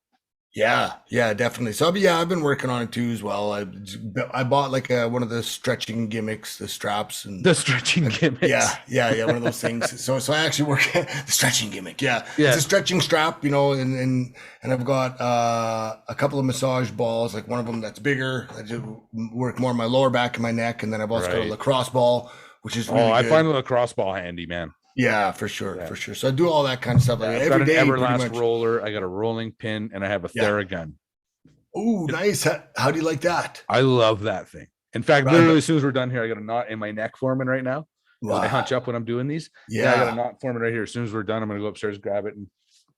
Yeah, definitely. So I've been working on it too as well. I bought like one of the stretching gimmicks, the straps and the stretching gimmicks. Yeah, one of those things. So I actually work the stretching gimmick. Yeah. It's a stretching strap, and I've got a couple of massage balls, like one of them that's bigger. I just work more on my lower back and my neck, and then I've also got a lacrosse ball, which is really I good. find the lacrosse ball handy, man. Yeah, for sure. So I do all that kind of stuff. I've got an Everlast roller. I got a rolling pin, and I have a Theragun. Oh, nice. How do you like that? I love that thing. In fact, literally as soon as we're done here, I got a knot in my neck forming right now. Wow. I hunch up when I'm doing these. Yeah, I got a knot forming right here. As soon as we're done, I'm going to go upstairs, grab it, and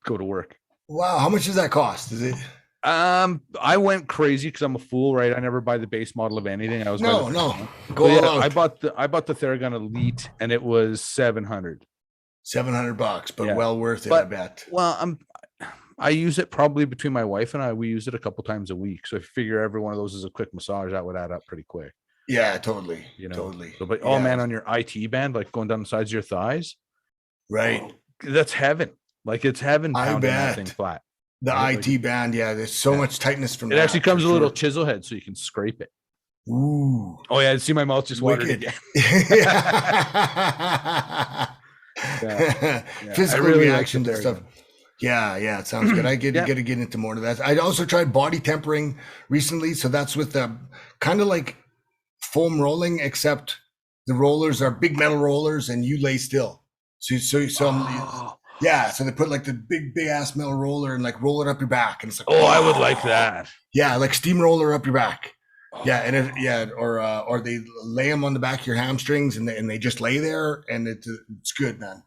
go to work. Wow. How much does that cost? Is it? I went crazy because I'm a fool, right? I never buy the base model of anything. I was no. I bought the Theragun Elite, and it was $700. $700, but well worth it, I bet. Well, I use it probably between my wife and I. We use it a couple times a week. So if you figure every one of those is a quick massage, that would add up pretty quick. Yeah, totally. Totally. So, but man, on your IT band, like going down the sides of your thighs, right? That's heaven. Like, it's heaven pounding that thing flat. The IT band, there's so much tightness from it. Actually comes with a little chisel head, so you can scrape it. Ooh. Oh yeah, see my mouth just watered again. Physical reaction to stuff. Yeah, it sounds good. I get to get into more of that. I also tried body tempering recently, so that's with kind of like foam rolling, except the rollers are big metal rollers, and you lay still. So they put like the big ass metal roller and like roll it up your back, and it's like, I would like that. Yeah, like steamroller up your back. Or they lay them on the back of your hamstrings, and they just lay there, and it's good, man.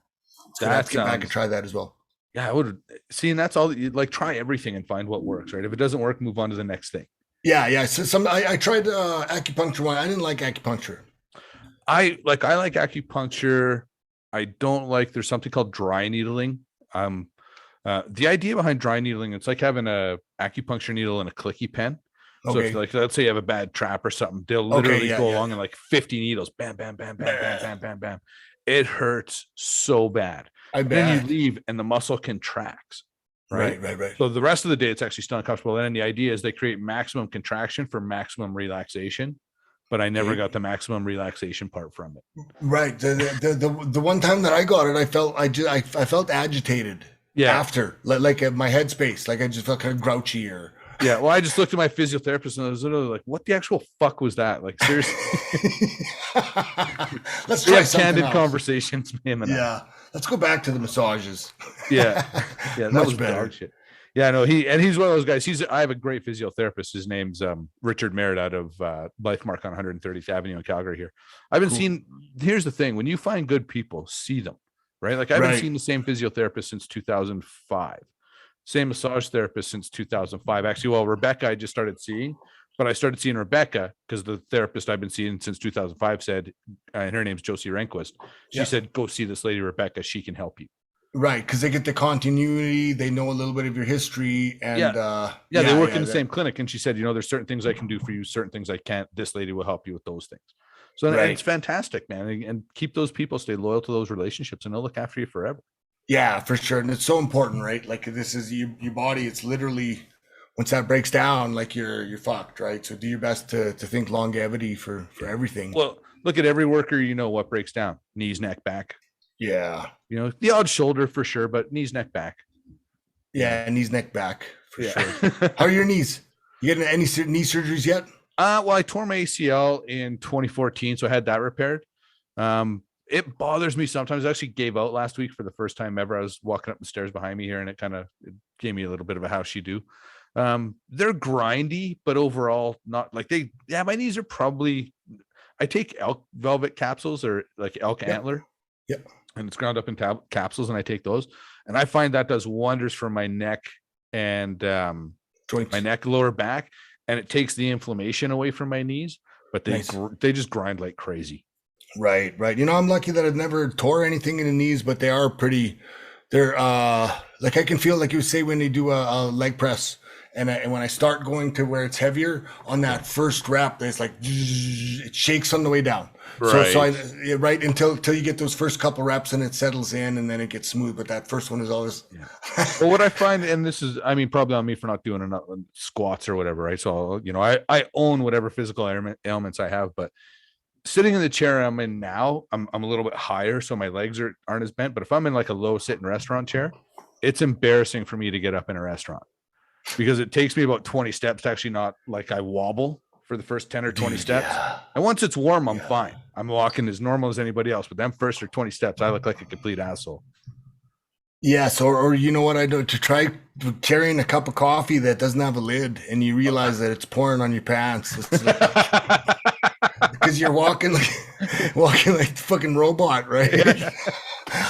It's good. I have to get back and try that as well. Yeah, I would see, and that's all. You like, try everything and find what works, right? If it doesn't work, move on to the next thing. Yeah. So I tried acupuncture one. I didn't like acupuncture. I like acupuncture. I don't like. There's something called dry needling. The idea behind dry needling, it's like having a acupuncture needle and a clicky pen. So if, like, let's say you have a bad trap or something, they'll literally go along and like 50 needles, bam, bam, bam, bam, bam, bam, bam, bam. It hurts so bad. Then you leave and the muscle contracts. Right. So the rest of the day, it's actually still uncomfortable. And then the idea is they create maximum contraction for maximum relaxation. But I never got the maximum relaxation part from it. Right. The one time that I got it, I felt agitated. Yeah. After, like my headspace, like I just felt kind of grouchy or. Yeah, well, I just looked at my physiotherapist and I was literally like, what the actual fuck was that? Like, seriously. Let's try have candid conversations, him and I. Let's go back to the massages. Yeah, that was better. Dog shit. Yeah, no, he's one of those guys. I have a great physiotherapist. His name's Richard Merritt out of Lifemark on 130th Avenue in Calgary here. I've been seeing, here's the thing, when you find good people, see them, right? Like, I've been seeing the same physiotherapist since 2005. Same massage therapist since 2005. Actually, well, Rebecca I just started seeing, but I started seeing Rebecca because the therapist I've been seeing since 2005 said, and her name's Josie Rehnquist. She said, go see this lady, Rebecca. She can help you. Right, because they get the continuity. They know a little bit of your history. And they work in the same clinic. And she said, there's certain things I can do for you, certain things I can't. This lady will help you with those things. So it's fantastic, man. And keep those people, stay loyal to those relationships, and they'll look after you forever. Yeah, for sure. And it's so important, right? Like, this is your body. It's literally, once that breaks down, like you're fucked, right? So do your best to think longevity for everything. Well, look at every worker, what breaks down: knees, neck, back. Yeah. The odd shoulder for sure, but knees, neck, back. Yeah, knees, neck, back for sure. How are your knees? You getting any knee surgeries yet? Well, I tore my ACL in 2014, so I had that repaired. it bothers me sometimes. I actually gave out last week for the first time ever. I was walking up the stairs behind me here, and it gave me a little bit of a how she do. They're grindy, but overall not like my knees are probably, I take elk velvet capsules or like elk antler. Yep. And it's ground up in capsules, and I take those, and I find that does wonders for my neck and joints, my neck, lower back, and it takes the inflammation away from my knees. But they just grind like crazy. Right. I'm lucky that I've never tore anything in the knees, but they're like, I can feel, like you say, when they do a leg press, and when I start going to where it's heavier on that first rep, it's like it shakes on the way down. Right. Right until you get those first couple reps and it settles in, and then it gets smooth. But that first one is always. Yeah. Well, what I find, and this is, I mean, probably on me for not doing enough squats or whatever, right? So I own whatever physical ailments I have, but sitting in the chair I'm in now, I'm a little bit higher, so my legs aren't as bent. But if I'm in like a low sitting restaurant chair, it's embarrassing for me to get up in a restaurant, because it takes me about 20 steps to actually not like I wobble for the first 10 or 20 steps. Yeah. And once it's warm, I'm fine. I'm walking as normal as anybody else. But then first or 20 steps, I look like a complete asshole. Yes, or you know what I do, to try carrying a cup of coffee that doesn't have a lid, and you realize that it's pouring on your pants. It's like, because you're walking like the fucking robot, right? Yeah.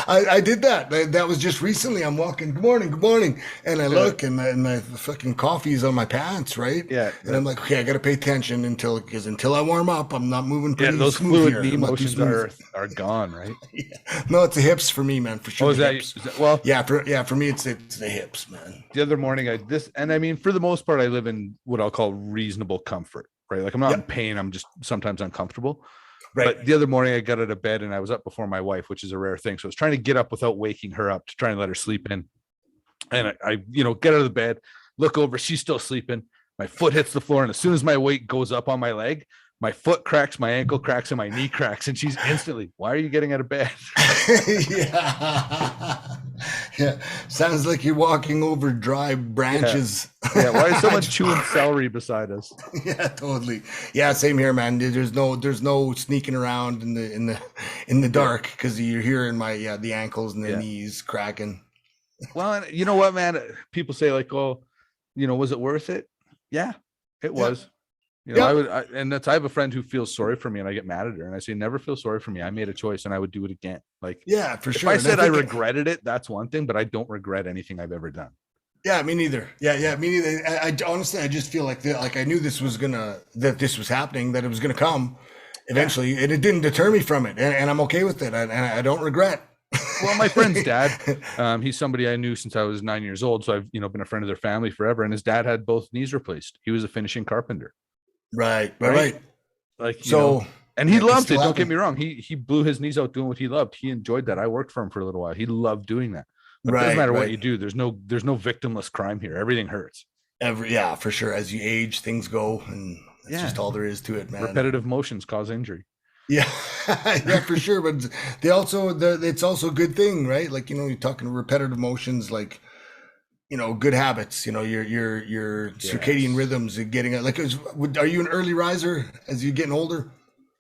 I did that. That was just recently. I'm walking, good morning. And I look, and my fucking coffee is on my pants, right? Yeah. And I'm like, okay, I got to pay attention until I warm up, I'm not moving pretty smooth. Those fluid knee motions are gone, right? Yeah. No, it's the hips for me, man, for sure. Oh, is that, well, yeah, for me, it's the hips, man. The other morning, I mean, for the most part, I live in what I'll call reasonable comfort, right? Like, I'm not in pain. I'm just sometimes uncomfortable. Right. But the other morning I got out of bed and I was up before my wife, which is a rare thing. So I was trying to get up without waking her up to try and let her sleep in. And I get out of the bed, look over, she's still sleeping. My foot hits the floor. And as soon as my weight goes up on my leg, my foot cracks, my ankle cracks, and my knee cracks. And she's instantly, why are you getting out of bed? Yeah. Sounds like you're walking over dry branches. Yeah. Why is someone chewing celery beside us? Yeah, totally. Yeah, same here, man. There's no sneaking around in the dark, because you're hearing the ankles and the knees cracking. Well, you know what, man? People say like, oh, was it worth it? Yeah, it was. I have a friend who feels sorry for me, and I get mad at her, and I say, never feel sorry for me. I made a choice, and I would do it again. Like, yeah, for sure. If I said I regretted it, that's one thing, but I don't regret anything I've ever done. Yeah, me neither. Yeah, me neither. I honestly, I just feel like I knew this was happening, that it was gonna come eventually, and it didn't deter me from it, and I'm okay with it, and I don't regret. Well, my friend's dad, he's somebody I knew since I was 9 years old, so I've been a friend of their family forever, and his dad had both knees replaced. He was a finishing carpenter. Right. Like, and he loved it. Don't get me wrong. He blew his knees out doing what he loved. He enjoyed that. I worked for him for a little while. He loved doing that. But it doesn't matter what you do. There's no victimless crime here. Everything hurts. Yeah, for sure. As you age, things go, and that's just all there is to it, man. Repetitive motions cause injury. Yeah, yeah, for sure. But it's also a good thing, right? Like, you're talking repetitive motions, like, good habits, your circadian rhythms are getting like, are you an early riser as you're getting older?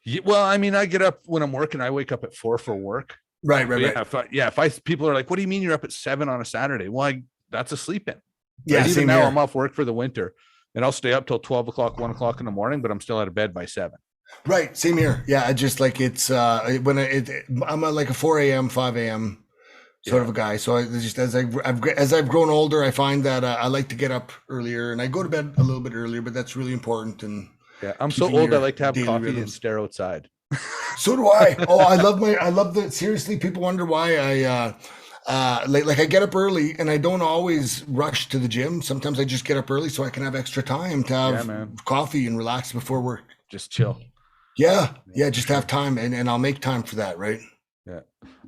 Yeah, well, I mean, I get up when I'm working. I wake up at 4 for work. Right. If people are like, what do you mean you're up at 7 on a Saturday? Well, that's a sleep in. Yeah. Even now I'm off work for the winter, and I'll stay up till 12 o'clock, 1 o'clock in the morning, but I'm still out of bed by 7. Right. Same here. Yeah. I just like, it's I'm at like a 4 a.m., 5 a.m. sort of a guy. So I just, as I've grown older, I find that I like to get up earlier, and I go to bed a little bit earlier, but that's really important. And I'm so old, I like to have coffee and stare outside. So do I. Oh, I love that. Seriously, people wonder why I like I get up early, and I don't always rush to the gym. Sometimes I just get up early so I can have extra time to have coffee and relax before work. Just chill. Yeah. Just have time, and I'll make time for that. Right. Yeah.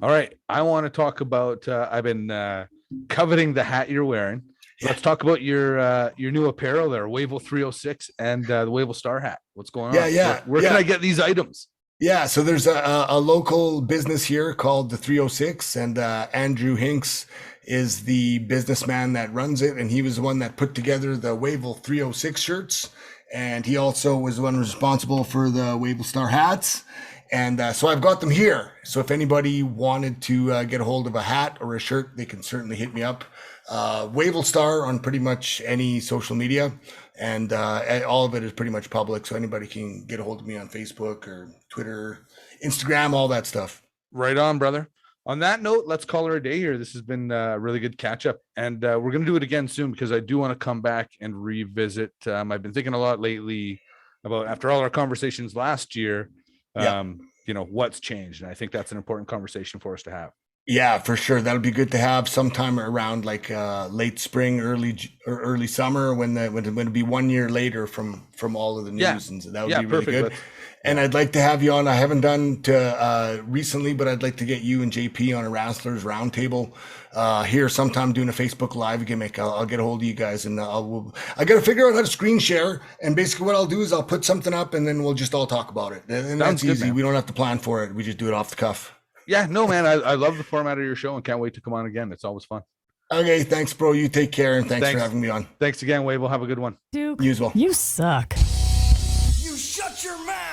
All right. I want to talk about, I've been coveting the hat you're wearing. Let's talk about your new apparel there, Wavell 306 and the Wavell Starr hat. What's going on? Yeah. Where can I get these items? Yeah. So there's a local business here called the 306, and Andrew Hinks is the businessman that runs it. And he was the one that put together the Wavell 306 shirts. And he also was the one responsible for the Wavell Starr hats. And so I've got them here. So if anybody wanted to get a hold of a hat or a shirt, they can certainly hit me up. Wavell Starr on pretty much any social media, and all of it is pretty much public. So anybody can get a hold of me on Facebook or Twitter, Instagram, all that stuff. Right on, brother. On that note, let's call her a day here. This has been a really good catch up, and we're going to do it again soon because I do want to come back and revisit. I've been thinking a lot lately about, after all our conversations last year, what's changed. And I think that's an important conversation for us to have. Yeah, for sure. That'll be good to have sometime around like late spring, early summer, when it'll be 1 year later from all of the news, and so that would be really good. And I'd like to have you on. I haven't done to recently, but I'd like to get you and JP on a Wrestlers Roundtable here sometime, doing a Facebook Live gimmick. I'll get a hold of you guys, and I got to figure out how to screen share. And basically, what I'll do is I'll put something up, and then we'll just all talk about it. And that's easy. Man. We don't have to plan for it. We just do it off the cuff. Yeah, no, man. I love the format of your show and can't wait to come on again. It's always fun. Okay, thanks, bro. You take care, and thanks for having me on. Thanks again, Wavell. Have a good one. Duke, you as well. You suck. You shut your mouth.